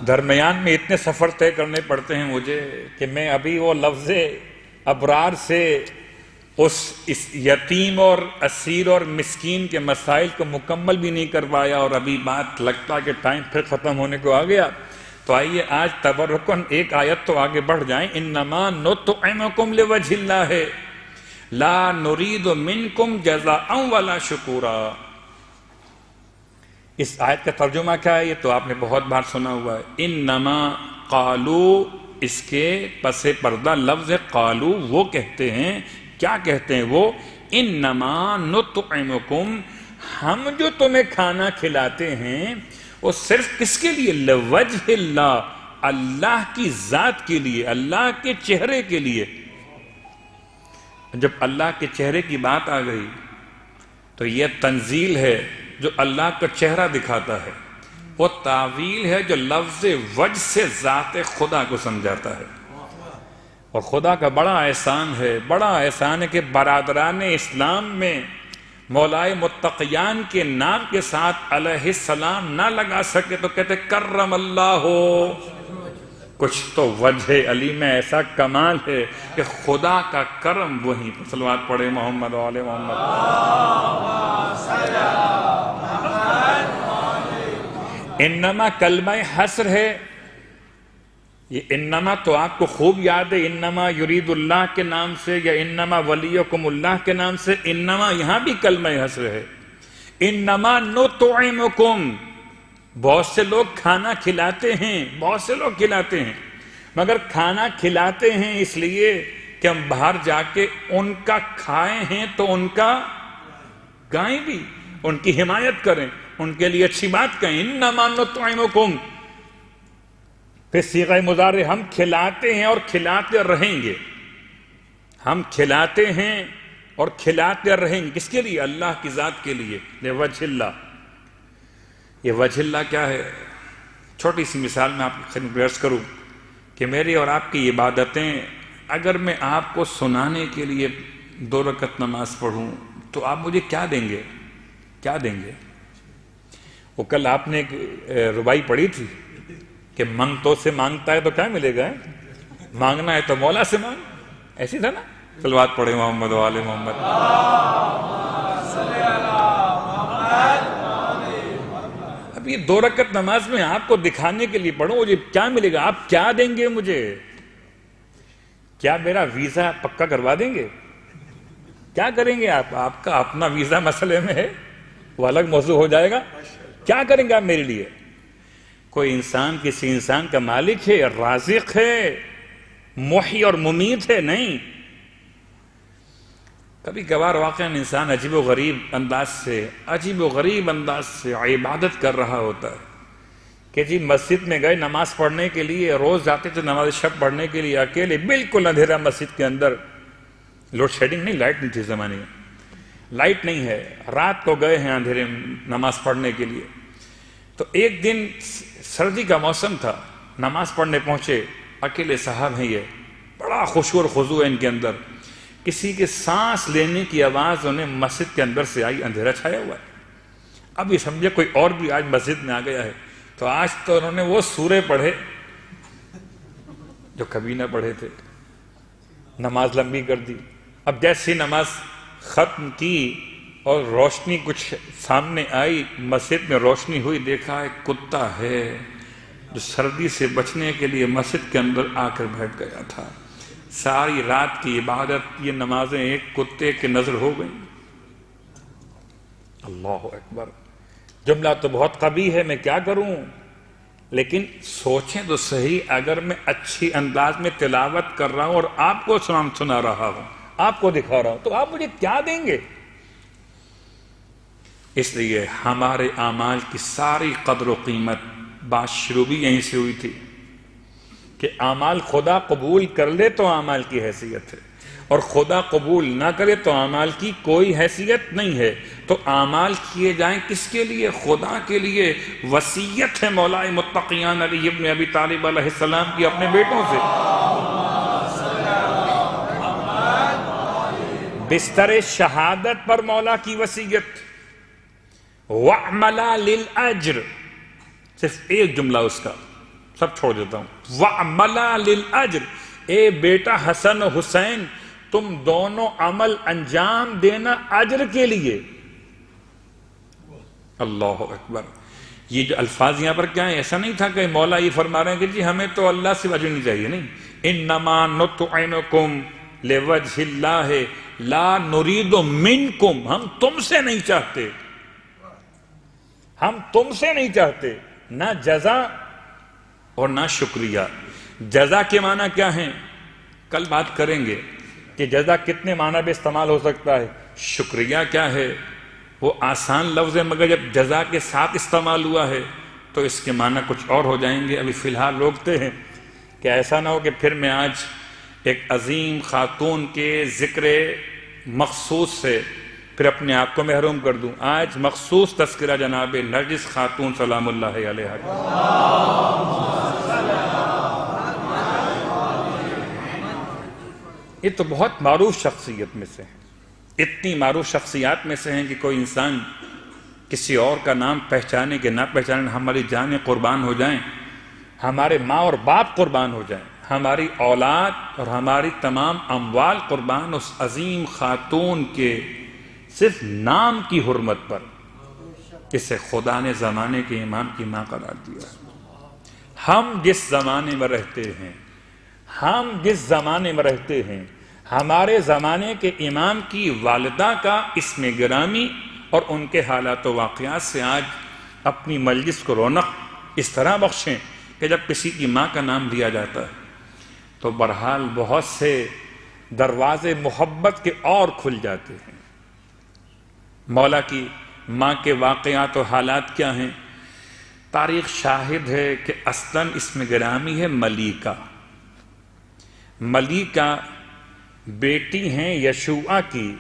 درمیان میں اتنے سفر طے کرنے پڑتے ہیں مجھے کہ میں ابھی وہ لفظ ابرار سے اس یتیم اور اسیر اور مسکین کے مسائل کو مکمل بھی نہیں کر پایا، اور ابھی بات لگتا کہ ٹائم پھر ختم ہونے کو آ گیا۔ تو آئیے آج تبرکن ایک آیت تو آگے بڑھ جائیں۔ انما نطعمکم لوجہ اللہ لا نرید منکم جزاء ولا شکورا۔ اس آیت کا ترجمہ کیا ہے؟ یہ تو آپ نے بہت بار سنا ہوا ہے۔ انما قالو، اس کے پس پردہ لفظ قالو، وہ کہتے ہیں، کیا کہتے ہیں وہ؟ انما نطعمکم، ہم جو تمہیں کھانا کھلاتے ہیں وہ صرف کس کے لیے؟ لوجہ اللہ، اللہ کی ذات کے لیے، اللہ کے چہرے کے لیے۔ جب اللہ کے چہرے کی بات آ گئی تو یہ تنزیل ہے جو اللہ کا چہرہ دکھاتا ہے، وہ تعویل ہے جو لفظ وجہ سے ذات خدا کو سمجھاتا ہے۔ اور خدا کا بڑا احسان ہے، بڑا احسان ہے کہ برادران اسلام میں مولائے متقیان کے نام کے ساتھ علیہ السلام نہ لگا سکے تو کہتے کرم اللہ ہو، کچھ تو وجہ علی میں ایسا کمال ہے کہ خدا کا کرم وہیں پر۔ صلوات پڑھے محمد و آل محمد۔ انما کلمہ حصر ہے، یہ انما تو آپ کو خوب یاد ہے، انما یرید اللہ کے نام سے یا انما ولیکم اللہ کے نام سے، انما یہاں بھی کلمہ حصر ہے۔ انما نطعمکم، بہت سے لوگ کھانا کھلاتے ہیں، بہت سے لوگ کھلاتے ہیں، مگر کھانا کھلاتے ہیں اس لیے کہ ہم باہر جا کے ان کا کھائے ہیں تو ان کا گائیں بھی، ان کی حمایت کریں، ان کے لیے اچھی بات کہیں۔ انما نطعمکم، پھر صیغہ مضارع، ہم کھلاتے ہیں اور کھلاتے رہیں گے، ہم کھلاتے ہیں اور کھلاتے رہیں گے، کس کے لیے؟ اللہ کی ذات کے لیے، لوجہ اللہ۔ یہ وجہ اللہ کیا ہے؟ چھوٹی سی مثال میں آپ کی خدمت عرض کروں کہ میری اور آپ کی عبادتیں اگر میں آپ کو سنانے کے لیے 2 رکعت نماز پڑھوں تو آپ مجھے کیا دیں گے؟ کیا دیں گے؟ وہ کل آپ نے ایک ربائی پڑھی تھی کہ منگتوں سے مانگتا ہے تو کیا ملے گا، مانگنا ہے تو مولا سے مانگ، ایسی تھا نا؟ صلوات پڑھے محمد و آل محمد۔ اب یہ 2 رکعت نماز میں آپ کو دکھانے کے لیے پڑھوں، مجھے کیا ملے گا؟ آپ کیا دیں گے مجھے؟ کیا میرا ویزا پکا کروا دیں گے؟ کیا کریں گے آپ؟ آپ کا اپنا ویزا مسئلے میں ہے، وہ الگ موضوع ہو جائے گا۔ کیا کریں گے آپ میرے لیے؟ کوئی انسان کسی انسان کا مالک ہے، رازق ہے، محی اور ممیت ہے؟ نہیں۔ کبھی کبھار واقعاً انسان عجیب و غریب انداز سے عبادت کر رہا ہوتا ہے کہ جی مسجد میں گئے نماز پڑھنے کے لیے، روز جاتے تھے نماز شب پڑھنے کے لیے اکیلے، بالکل اندھیرا مسجد کے اندر، لوڈ شیڈنگ نہیں، لائٹ نہیں تھی زمانے میں، لائٹ نہیں ہے، رات کو گئے ہیں اندھیرے نماز پڑھنے کے لیے۔ تو ایک دن سردی کا موسم تھا، نماز پڑھنے پہنچے، اکیلے صاحب ہیں، یہ بڑا خشوع اور خضوع ہے ان کے اندر، کسی کے سانس لینے کی آواز انہیں مسجد کے اندر سے آئی، اندھیرا چھایا ہوا ہے۔ اب یہ سمجھے کوئی اور بھی آج مسجد میں آ گیا ہے، تو آج تو انہوں نے وہ سورے پڑھے جو کبھی نہ پڑھے تھے، نماز لمبی کر دی۔ اب جیسی نماز ختم کی اور روشنی کچھ سامنے آئی، مسجد میں روشنی ہوئی، دیکھا ایک کتا ہے جو سردی سے بچنے کے لیے مسجد کے اندر آ کر بیٹھ گیا تھا۔ ساری رات کی عبادت، یہ نمازیں ایک کتے کی نظر ہو گئیں۔ اللہ اکبر، جملہ تو بہت قبیح ہے، میں کیا کروں؟ لیکن سوچیں تو صحیح، اگر میں اچھی انداز میں تلاوت کر رہا ہوں اور آپ کو سنا رہا ہوں، آپ کو دکھا رہا ہوں، تو آپ مجھے کیا دیں گے؟ اس لیے ہمارے اعمال کی ساری قدر و قیمت، بات شروع بھی یہیں سے ہوئی تھی کہ اعمال خدا قبول کر لے تو اعمال کی حیثیت ہے، اور خدا قبول نہ کرے تو اعمال کی کوئی حیثیت نہیں ہے۔ تو اعمال کیے جائیں کس کے لیے؟ خدا کے لیے۔ وصیت ہے مولا متقیان علی ابن ابی طالب علیہ السلام کی اپنے بیٹوں سے، بستر شہادت پر مولا کی وصیت، وَعْمَلَا لِلْأَجْرِ، صرف ایک جملہ اس کا، سب چھوڑ دیتا ہوں، وَعْمَلَا لِلْأَجْرِ، اے بیٹا حسن و حسین، تم دونوں عمل انجام دینا اجر کے لیے۔ اللہ اکبر، یہ جو الفاظ یہاں پر کیا ہے؟ ایسا نہیں تھا کہ مولا یہ فرما رہے ہیں کہ جی ہمیں تو اللہ سے اجر نہیں چاہیے، نہیں، انما نطعمکم لوجہ اللہ لا نرید منکم، ہم تم سے نہیں چاہتے، ہم تم سے نہیں چاہتے، نہ جزا اور نہ شکریہ۔ جزا کے معنی کیا ہیں؟ کل بات کریں گے کہ جزا کتنے معنی میں استعمال ہو سکتا ہے، شکریہ کیا ہے، وہ آسان لفظ ہے مگر جب جزا کے ساتھ استعمال ہوا ہے تو اس کے معنی کچھ اور ہو جائیں گے. ابھی فی الحال روکتے ہیں کہ ایسا نہ ہو کہ پھر میں آج ایک عظیم خاتون کے ذکر مخصوص سے پھر اپنے آپ کو محروم کر دوں. آج مخصوص تذکرہ جناب نرجس خاتون سلام اللہ علیہا. یہ تو بہت معروف شخصیت میں سے ہیں، اتنی معروف شخصیات میں سے ہیں کہ کوئی انسان کسی اور کا نام پہچانے کہ نہ پہچانے، ہماری جانیں قربان ہو جائیں، ہمارے ماں اور باپ قربان ہو جائیں، ہماری اولاد اور ہماری تمام اموال قربان اس عظیم خاتون کے صرف نام کی حرمت پر، جسے خدا نے زمانے کے امام کی ماں قرار دیا. ہم جس زمانے میں رہتے ہیں ہمارے زمانے کے امام کی والدہ کا اسم گرامی اور ان کے حالات و واقعات سے آج اپنی مجلس کو رونق اس طرح بخشیں کہ جب کسی کی ماں کا نام لیا جاتا ہے تو بہرحال بہت سے دروازے محبت کے اور کھل جاتے ہیں. مولا کی ماں کے واقعات و حالات کیا ہیں؟ تاریخ شاہد ہے کہ اصلاً اسم گرامی ہے ملیکہ. ملیکہ بیٹی ہیں یشوع کی،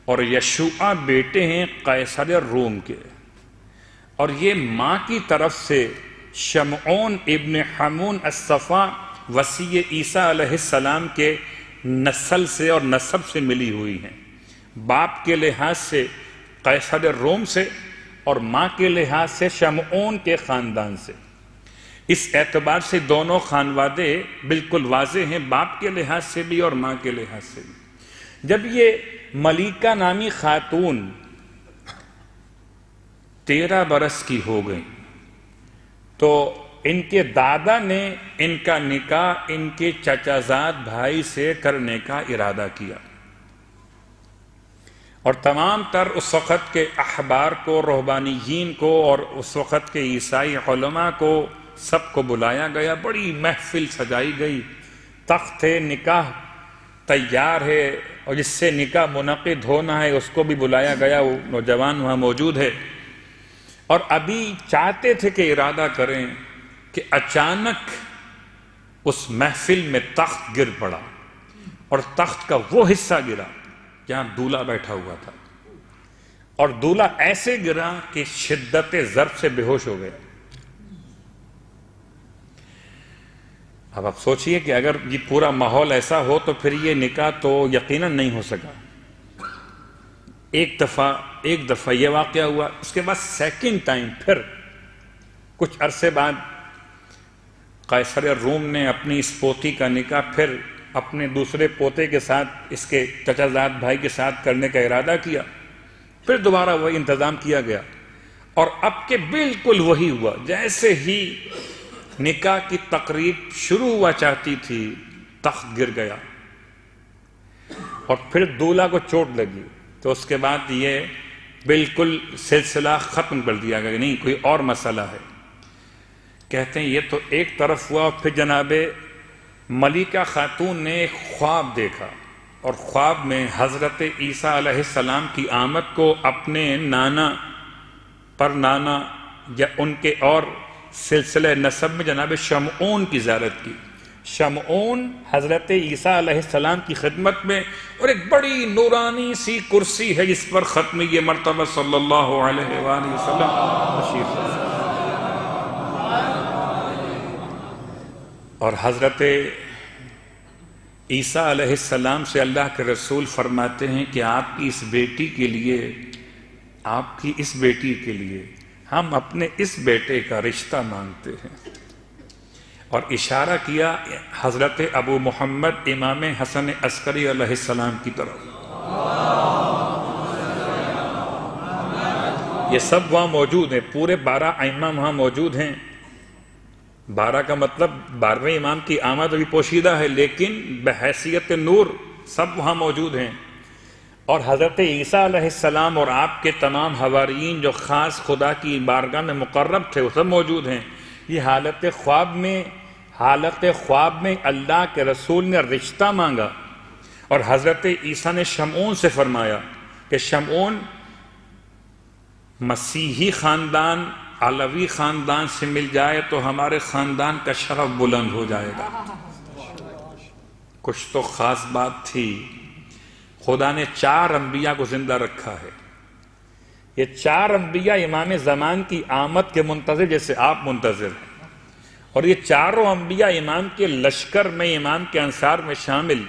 اور یشوع بیٹے ہیں قیصر روم کے، اور یہ ماں کی طرف سے شمعون ابن حمون الصفا وصی عیسیٰ علیہ السلام کے نسل سے اور نسب سے ملی ہوئی ہیں. باپ کے لحاظ سے قیصر روم سے اور ماں کے لحاظ سے شمعون کے خاندان سے. اس اعتبار سے دونوں خانوادے بالکل واضح ہیں، باپ کے لحاظ سے بھی اور ماں کے لحاظ سے بھی. جب یہ ملیکہ نامی خاتون 13 برس کی ہو گئی تو ان کے دادا نے ان کا نکاح ان کے چچا زاد بھائی سے کرنے کا ارادہ کیا، اور تمام تر اس وقت کے احبار کو، رہبانیین کو اور اس وقت کے عیسائی علماء کو سب کو بلایا گیا. بڑی محفل سجائی گئی، تخت ہے، نکاح تیار ہے، اور جس سے نکاح منعقد ہونا ہے اس کو بھی بلایا گیا. وہ نوجوان وہاں موجود ہے، اور ابھی چاہتے تھے کہ ارادہ کریں کہ اچانک اس محفل میں تخت گر پڑا، اور تخت کا وہ حصہ گرا جہاں دولہا بیٹھا ہوا تھا، اور دولہا ایسے گرا کہ شدت ضرب سے بے ہوش ہو گیا. اب آپ سوچئے کہ اگر یہ پورا ماحول ایسا ہو تو پھر یہ نکاح تو یقیناً نہیں ہو سکا. ایک دفعہ یہ واقعہ ہوا. اس کے بعد سیکنڈ ٹائم پھر کچھ عرصے بعد قیصر روم نے اپنی اس پوتی کا نکاح پھر اپنے دوسرے پوتے کے ساتھ، اس کے چچا زاد بھائی کے ساتھ کرنے کا ارادہ کیا. پھر دوبارہ وہی انتظام کیا گیا، اور اب کے بالکل وہی ہوا. جیسے ہی نکاح کی تقریب شروع ہوا چاہتی تھی، تخت گر گیا، اور پھر دولہا کو چوٹ لگی. تو اس کے بعد یہ بالکل سلسلہ ختم کر دیا گیا، نہیں کوئی اور مسئلہ ہے. کہتے ہیں یہ تو ایک طرف ہوا، اور پھر جناب ملیکہ خاتون نے ایک خواب دیکھا، اور خواب میں حضرت عیسیٰ علیہ السلام کی آمد کو اپنے نانا پر نانا یا ان کے اور سلسلہ نسب میں جناب شمعون کی زیارت کی. شمعون حضرت عیسیٰ علیہ السلام کی خدمت میں، اور ایک بڑی نورانی سی کرسی ہے جس پر ختم یہ مرتبہ صلی اللہ علیہ وآلہ وسلم تشریف ہے. اور حضرت عیسیٰ علیہ السلام سے اللہ کے رسول فرماتے ہیں کہ آپ کی اس بیٹی کے لیے ہم اپنے اس بیٹے کا رشتہ مانگتے ہیں. اور اشارہ کیا حضرت ابو محمد امام حسن عسکری علیہ السلام کی طرف. یہ سب وہاں موجود ہیں، پورے 12 ائمہ وہاں موجود ہیں. 12 کا مطلب 12ویں امام کی آمد ابھی پوشیدہ ہے، لیکن بحیثیت نور سب وہاں موجود ہیں. اور حضرت عیسیٰ علیہ السلام اور آپ کے تمام حواریین جو خاص خدا کی بارگاہ میں مقرب تھے وہ سب موجود ہیں. یہ حالت خواب میں اللہ کے رسول نے رشتہ مانگا، اور حضرت عیسیٰ نے شمعون سے فرمایا کہ شمعون مسیحی خاندان علوی خاندان سے مل جائے تو ہمارے خاندان کا شرف بلند ہو جائے گا۔ کچھ تو خاص بات تھی، خدا نے 4 انبیاء کو زندہ رکھا ہے۔ یہ 4 انبیاء امام زمان کی آمد کے منتظر جیسے آپ منتظر ہیں، اور یہ 4 انبیاء امام کے لشکر میں، امام کے انصار میں شامل۔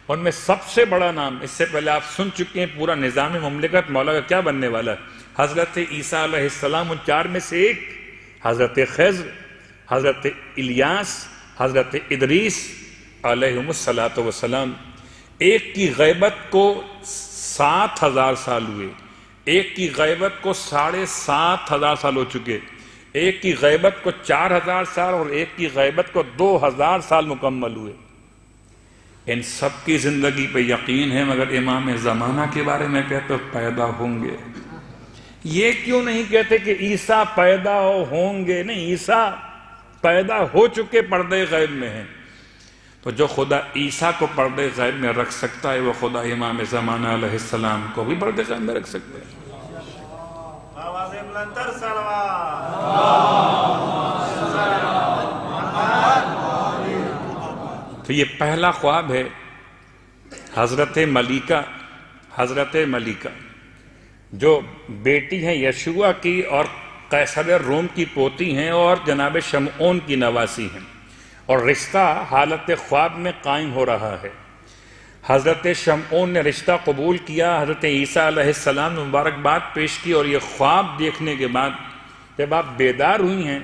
ان میں سب سے بڑا نام، اس سے پہلے آپ سن چکے ہیں، پورا نظام مملکت مولا کا کیا بننے والا ہے؟ حضرت عیسیٰ علیہ السلام، ان 4 میں سے ایک، حضرت خضر، حضرت الیاس، حضرت ادریس علیہم السلام۔ ایک کی غیبت کو 7000 سال ہوئے، ایک کی غیبت کو 7500 سال ہو چکے، ایک کی غیبت کو 4000 سال اور ایک کی غیبت کو 2000 سال مکمل ہوئے۔ ان سب کی زندگی پہ یقین ہے، مگر امام زمانہ کے بارے میں کہتے پیدا ہوں گے۔ یہ کیوں نہیں کہتے کہ عیسیٰ پیدا ہوں گے؟ نہیں، عیسیٰ پیدا ہو چکے، پردے غیب میں ہیں۔ تو جو خدا عیسیٰ کو پردے غیب میں رکھ سکتا ہے، وہ خدا امام زمانہ علیہ السلام کو بھی پردے غیب میں رکھ سکتا ہے۔ تو یہ پہلا خواب ہے حضرت ملیکہ جو بیٹی ہیں یشوع کی اور قیصر روم کی پوتی ہیں اور جناب شمعون کی نواسی ہیں، اور رشتہ حالت خواب میں قائم ہو رہا ہے۔ حضرت شمعون نے رشتہ قبول کیا، حضرت عیسیٰ علیہ السلام نے مبارکباد پیش کی، اور یہ خواب دیکھنے کے بعد جب آپ بیدار ہوئی ہیں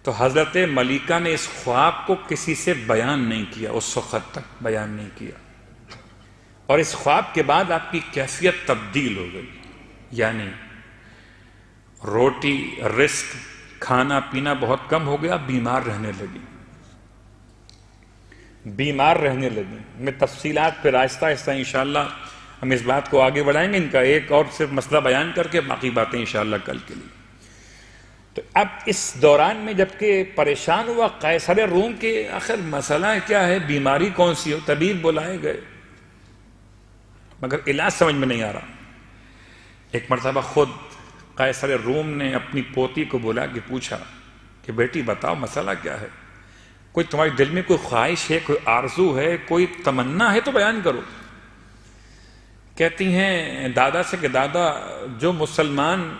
تو حضرت ملیکہ نے اس خواب کو کسی سے بیان نہیں کیا، اس وقت تک بیان نہیں کیا، اور اس خواب کے بعد آپ کی کیفیت تبدیل ہو گئی، یعنی روٹی رزق کھانا پینا بہت کم ہو گیا، بیمار رہنے لگی۔ میں تفصیلات پہ آہستہ آہستہ انشاءاللہ ہم اس بات کو آگے بڑھائیں گے، ان کا ایک اور صرف مسئلہ بیان کر کے باقی باتیں انشاءاللہ کل کے لیے۔ تو اب اس دوران میں جبکہ پریشان ہوا قیصر روم کے، آخر مسئلہ کیا ہے، بیماری کون سی ہو، طبیب بلائے گئے مگر علاج سمجھ میں نہیں آ رہا۔ ایک مرتبہ خود قیصر روم نے اپنی پوتی کو بلا کے پوچھا کہ بیٹی بتاؤ مسئلہ کیا ہے، کوئی تمہارے دل میں کوئی خواہش ہے، کوئی آرزو ہے، کوئی تمنا ہے تو بیان کرو۔ کہتی ہیں دادا سے کہ دادا، جو مسلمان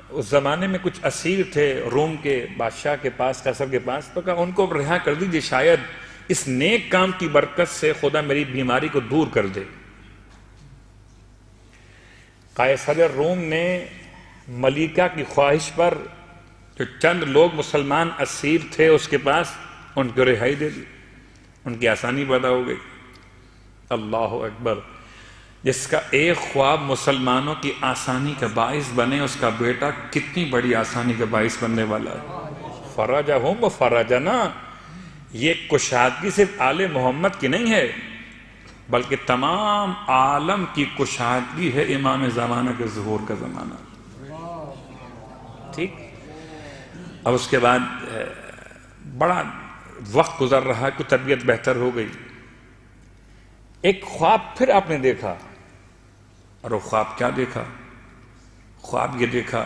اس زمانے میں کچھ اسیر تھے روم کے بادشاہ کے پاس، قیصر کے پاس، تو کہا ان کو رہا کر دیجیے، شاید اس نیک کام کی برکت سے خدا میری بیماری کو دور کر دے۔ قیصر روم نے ملیکہ کی خواہش پر جو چند لوگ مسلمان اسیر تھے اس کے پاس، ان کو رہائی دے دی، ان کی آسانی پیدا ہو گئی۔ اللہ اکبر! جس کا ایک خواب مسلمانوں کی آسانی کا باعث بنے، اس کا بیٹا کتنی بڑی آسانی کا باعث بننے والا ہے۔ فرجہم و فرجنا، یہ کشادگی صرف آل محمد کی نہیں ہے بلکہ تمام عالم کی کشادگی ہے، امام زمانہ کے ظہور کا زمانہ۔ ٹھیک، اب اس کے بعد بڑا وقت گزر رہا، کوئی طبیعت بہتر ہو گئی، ایک خواب پھر آپ نے دیکھا، اور وہ خواب کیا دیکھا؟ خواب یہ دیکھا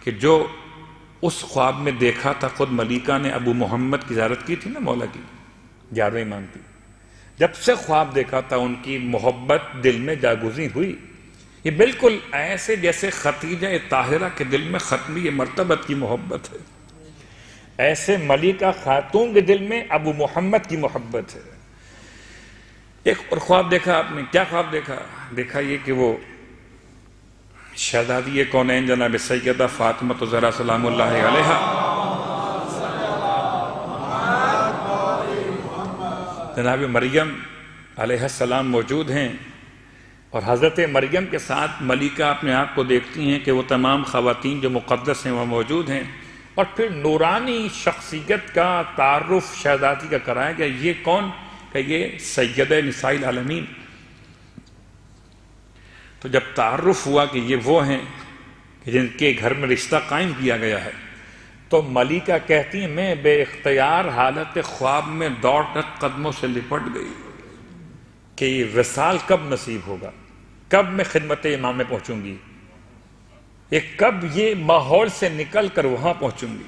کہ جو اس خواب میں دیکھا تھا، خود ملیکہ نے ابو محمد کی زیارت کی تھی نا، مولا کی 11ویں امام کی، جب سے خواب دیکھا تھا ان کی محبت دل میں جاگزیں ہوئی۔ یہ بالکل ایسے جیسے ختیجہ طاہرہ کے دل میں ختمی مرتبت کی محبت ہے، ایسے ملیکہ خاتون کے دل میں ابو محمد کی محبت ہے۔ ایک اور خواب دیکھا آپ نے، کیا خواب دیکھا؟ دیکھا یہ کہ وہ شہزادی کونین جناب سیدہ فاطمہ الزہرا سلام اللہ علیہا، جناب مریم علیہ السلام موجود ہیں، اور حضرت مریم کے ساتھ ملیکہ اپنے آپ کو دیکھتی ہیں کہ وہ تمام خواتین جو مقدس ہیں وہ موجود ہیں، اور پھر نورانی شخصیت کا تعارف شہزادی کا کرایا گیا۔ یہ کون؟ کہ یہ سیدہ نساء العالمین۔ تو جب تعارف ہوا کہ یہ وہ ہیں کہ جن کے گھر میں رشتہ قائم کیا گیا ہے، تو ملیکہ کہتی ہیں میں بے اختیار حالت خواب میں دوڑ کر قدموں سے لپٹ گئی کہ یہ وصال کب نصیب ہوگا، کب میں خدمت امام میں پہنچوں گی۔ کب یہ ماحول سے نکل کر وہاں پہنچوں گی.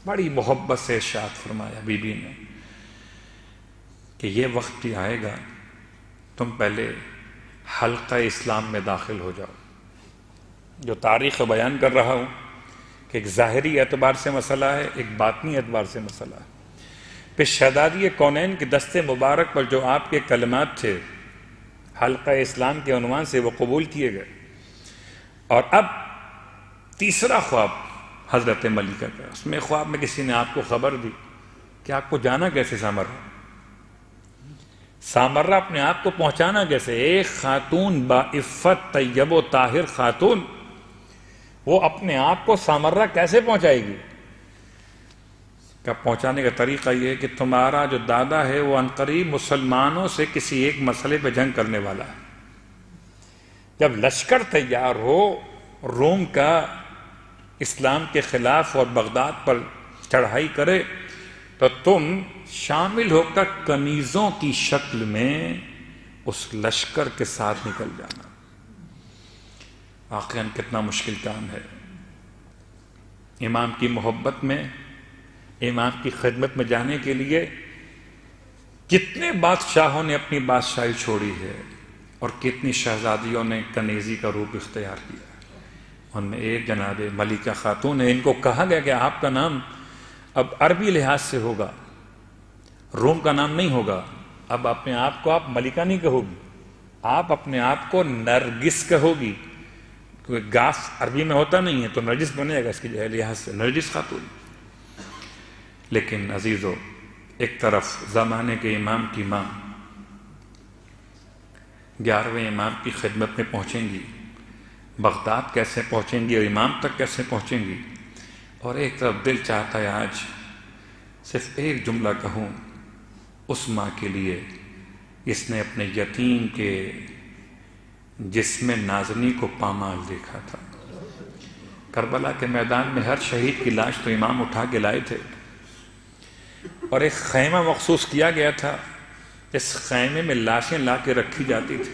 بڑی محبت سے ارشاد فرمایا بی بی نے کہ یہ وقت بھی آئے گا تم پہلے حلقہ اسلام میں داخل ہو جاؤ. جو تاریخ بیان کر رہا ہوں کہ ایک ظاہری اعتبار سے مسئلہ ہے، ایک باطنی اعتبار سے مسئلہ ہے. پھر شہزادی کونین کے دستے مبارک پر جو آپ کے کلمات تھے حلقہ اسلام کے عنوان سے وہ قبول کیے گئے. اور اب تیسرا خواب حضرت ملکہ کا، اس میں خواب میں کسی نے آپ کو خبر دی کہ آپ کو جانا کیسے سامرہ اپنے آپ کو پہنچانا کیسے. ایک خاتون باعفت طیب و طاہر خاتون وہ اپنے آپ کو سامرہ کیسے پہنچائے گی؟ کا پہنچانے کا طریقہ یہ ہے کہ تمہارا جو دادا ہے وہ عنقریب مسلمانوں سے کسی ایک مسئلے پہ جنگ کرنے والا ہے. جب لشکر تیار ہو روم کا اسلام کے خلاف اور بغداد پر چڑھائی کرے تو تم شامل ہو کر کنیزوں کی شکل میں اس لشکر کے ساتھ نکل جانا. واقعاً کتنا مشکل کام ہے. امام کی محبت میں، امام کی خدمت میں جانے کے لیے کتنے بادشاہوں نے اپنی بادشاہی چھوڑی ہے اور کتنی شہزادیوں نے کنیزی کا روپ اختیار کیا. ان میں ایک جناب ملکہ خاتون ہے. ان کو کہا گیا کہ آپ کا نام اب عربی لحاظ سے ہوگا، روم کا نام نہیں ہوگا. اب اپنے آپ کو آپ ملکہ نہیں کہو گی، آپ اپنے آپ کو نرگس کہو گی، کیونکہ گاف عربی میں ہوتا نہیں ہے تو نرجس بنے گا اس کی لحاظ سے، نرجس خاتون. لیکن عزیزو، ایک طرف زمانے کے امام کی ماں 11ویں امام کی خدمت میں پہنچیں گی، بغداد کیسے پہنچیں گی اور امام تک کیسے پہنچیں گی، اور ایک طرف دل چاہتا ہے آج صرف ایک جملہ کہوں اس ماں کے لیے جس نے اپنے یتیم کے جسم نازنی کو پامال دیکھا تھا. کربلا کے میدان میں ہر شہید کی لاش تو امام اٹھا کے لائے تھے اور ایک خیمہ مخصوص کیا گیا تھا. اس خیمے میں لاشیں لا کے رکھی جاتی تھی.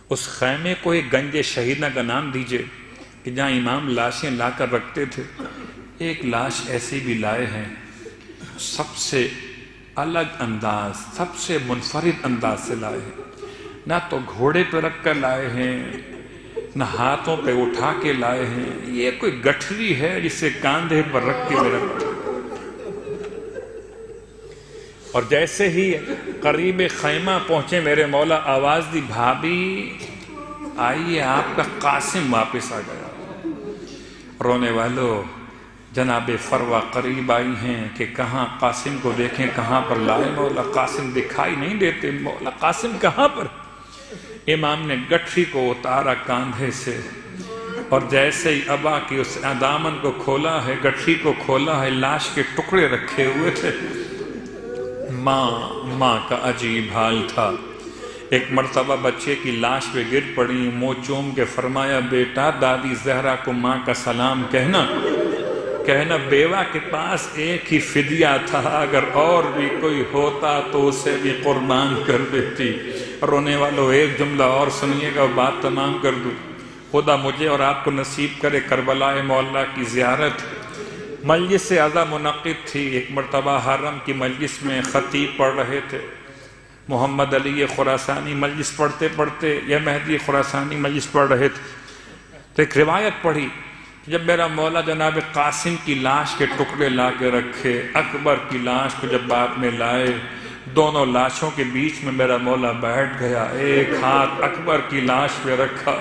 اس خیمے کو ایک گنج شہیدہ کا نام دیجئے کہ جہاں امام لاشیں لا کر رکھتے تھے. ایک لاش ایسی بھی لائے ہیں سب سے الگ انداز، سب سے منفرد انداز سے لائے ہیں. نہ تو گھوڑے پہ رکھ کر لائے ہیں، نہ ہاتھوں پہ اٹھا کے لائے ہیں. یہ کوئی گٹھری ہے جسے کاندھے پر رکھ کے رکھتے. اور جیسے ہی قریب خیمہ پہنچے میرے مولا آواز دی، بھابی آئیے آپ کا قاسم واپس آ گیا. رونے والوں، جناب فروہ قریب آئی ہیں کہ کہاں قاسم کو دیکھیں، کہاں پر لائے مولا. قاسم دکھائی نہیں دیتے، مولا قاسم کہاں پر. امام نے گٹھری کو اتارا کاندھے سے اور جیسے ہی ابا کی اس دامن کو کھولا ہے، گٹھری کو کھولا ہے، لاش کے ٹکڑے رکھے ہوئے تھے. ماں کا عجیب حال تھا. ایک مرتبہ بچے کی لاش پہ گر پڑی، منہ چوم کے فرمایا، بیٹا دادی زہرا کو ماں کا سلام کہنا. بیوہ کے پاس ایک ہی فدیہ تھا، اگر اور بھی کوئی ہوتا تو اسے بھی قربان کر دیتی. رونے والوں، ایک جملہ اور سنیے گا، بات تمام کر دوں. خدا مجھے اور آپ کو نصیب کرے کربلا مولا کی زیارت. مجلس اعلیٰ منعقد تھی. ایک مرتبہ حرم کی مجلس میں خطیب پڑھ رہے تھے، محمد علی خراسانی مجلس پڑھتے پڑھتے یا مہدی خراسانی مجلس پڑھ رہے تھے. تو ایک روایت پڑھی، جب میرا مولا جناب قاسم کی لاش کے ٹکڑے لا کے رکھے، اکبر کی لاش کو جب بعد میں لائے، دونوں لاشوں کے بیچ میں میرا مولا بیٹھ گیا. ایک ہاتھ اکبر کی لاش پہ رکھا،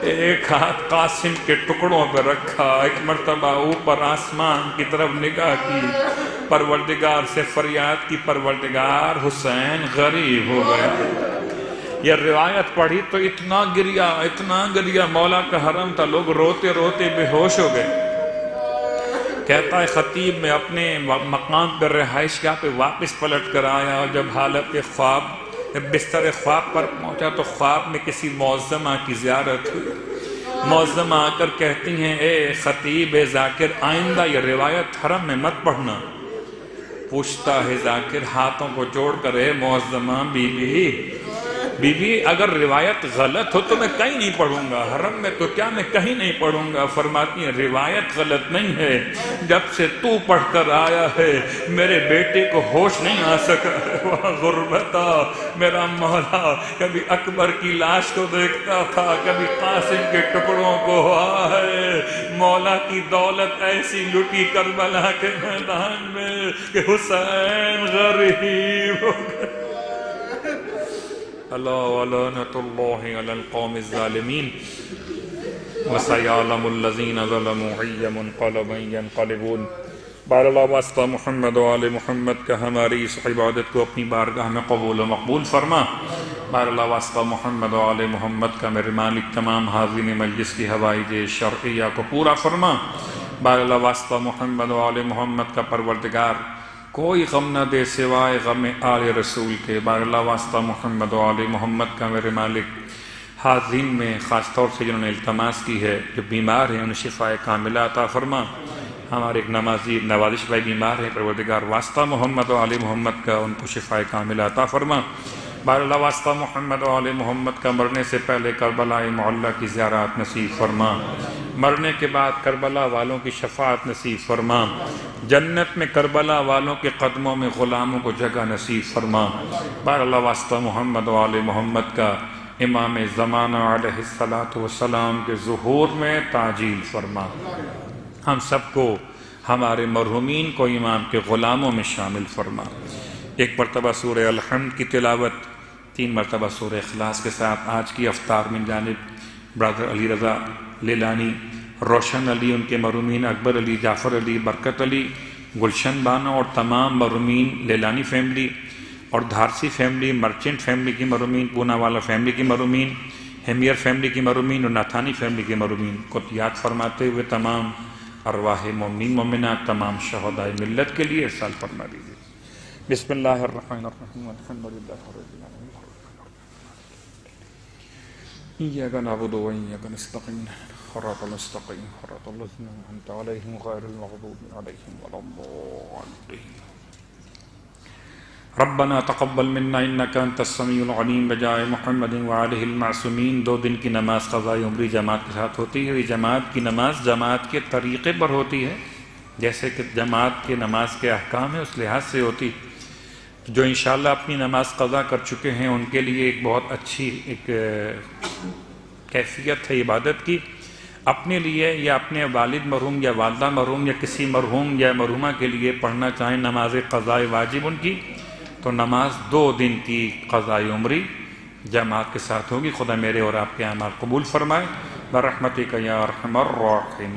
ایک ہاتھ قاسم کے ٹکڑوں پہ رکھا. ایک مرتبہ اوپر آسمان کی طرف نگاہ کی، پروردگار سے فریاد کی، پروردگار حسین غریب ہو گیا. یہ روایت پڑھی تو اتنا گریا، مولا کا حرم تھا، لوگ روتے روتے بے ہوش ہو گئے. کہتا ہے خطیب میں اپنے مقام پر رہائش گاہ پہ واپس پلٹ کر آیا اور جب حالت خواب بستر خواب پر پہنچا تو خواب میں کسی معظمہ کی زیارت ہوئی. معظمہ آ کر کہتی ہیں، اے خطیب ذاکر، آئندہ یہ روایت حرم میں مت پڑھنا. پوچھتا ہے ذاکر ہاتھوں کو جوڑ کر، اے معظمہ بی بی، بیوی اگر روایت غلط ہو تو میں کہیں نہیں پڑھوں گا، حرم میں تو کیا میں کہیں نہیں پڑھوں گا۔ فرماتی ہیں روایت غلط نہیں ہے، جب سے تو پڑھ کر آیا ہے میرے بیٹے کو ہوش نہیں آ سکا ہے۔ وہ غربتا میرا مولا کبھی اکبر کی لاش کو دیکھتا تھا، کبھی قاسم کے ٹکڑوں کو، ہے مولا کی دولت ایسی لٹی کربلا کے میدان میں کہ حسین غریب ہو گئے۔ اللہ ولعنۃ اللہ علی القوم الظالمین وسیعلم الذین ظلموا ای منقلب ینقلبون۔ بار اللہ واسطہ محمد و آل محمد کا ہماری اس عبادت کو اپنی بارگاہ میں قبول و مقبول فرما۔ بار اللہ واسطہ محمد و آل محمد کا میرے مالک تمام حاضرین مجلس کی حوائج شرعیہ کو پورا فرما۔ بار اللہ واسطہ محمد و آل محمد کا پروردگار کوئی غم نہ دے سوائے غم آل رسول کے۔ بار اللہ واسطہ محمد و آل محمد کا میرے مالک حاضرین میں خاص طور سے جنہوں نے التماس کی ہے، جو بیمار ہیں انہیں شفاء کاملہ عطا فرما۔ ہمارے ایک نمازی نوازش بھائی بیمار ہیں، پروردگار واسطہ محمد و آل محمد کا ان کو شفاء کاملہ عطا فرما۔ بار اللہ واسطہ محمد و آل محمد کا مرنے سے پہلے کربلا معلیٰ کی زیارت نصیب فرما، مرنے کے بعد کربلا والوں کی شفاعت نصیب فرما، جنت میں کربلا والوں کے قدموں میں غلاموں کو جگہ نصیب فرما۔ بار اللہ واسطہ محمد و آل محمد کا امام زمانہ علیہ السلام کے ظہور میں تعجیل فرما۔ ہم سب کو، ہمارے مرحومین کو امام کے غلاموں میں شامل فرما۔ ایک مرتبہ سورہ الحمد کی تلاوت، 3 مرتبہ سورہ اخلاص کے ساتھ آج کی افطار من جانب برادر علی رضا لیلانی، روشن علی، ان کے مرحومین اکبر علی، جعفر علی، برکت علی، گلشن بانو اور تمام مرحومین لیلانی فیملی اور دھارسی فیملی، مرچنٹ فیملی کی مرحومین، پونا والا فیملی کی مرحومین، ہیمیر فیملی کی مرحومین اور ناتھانی فیملی کے مرحومین کو یاد فرماتے ہوئے تمام ارواح مومنین مومنات، تمام شہدائے ملت کے لیے ارسال فرما دیجیے۔ بسم اللہ الرحمن الرحیم، الحمد للہ رب العالمین، ایاک نعبد و ایاک نستعین، صراط المستقیم صراط الذین انعمت علیہم غیر المغضوب علیہم ولا الضالین۔ ربنا تقبل منا انک انت السمیع العلیم بجائے محمد وآلہ المعصومین۔ 2 دن کی نماز قضائے عمری جماعت کے ساتھ ہوتی ہے۔ یہ جماعت کی نماز جماعت کے طریقے پر ہوتی ہے، جیسے کہ جماعت کے نماز کے احکام ہیں اس لحاظ سے ہوتی۔ جو انشاءاللہ اپنی نماز قضا کر چکے ہیں ان کے لیے ایک بہت اچھی ایک کیفیت ہے عبادت کی۔ اپنے لیے یا اپنے والد مرحوم یا والدہ مرحوم یا کسی مرحوم یا مرحومہ کے لیے پڑھنا چاہیں نماز قضائے واجب ان کی، تو نماز 2 دن کی قضائے عمری جماعت کے ساتھ ہوگی۔ خدا میرے اور آپ کے اعمال قبول فرمائے برحمتک یا ارحم الراحمین۔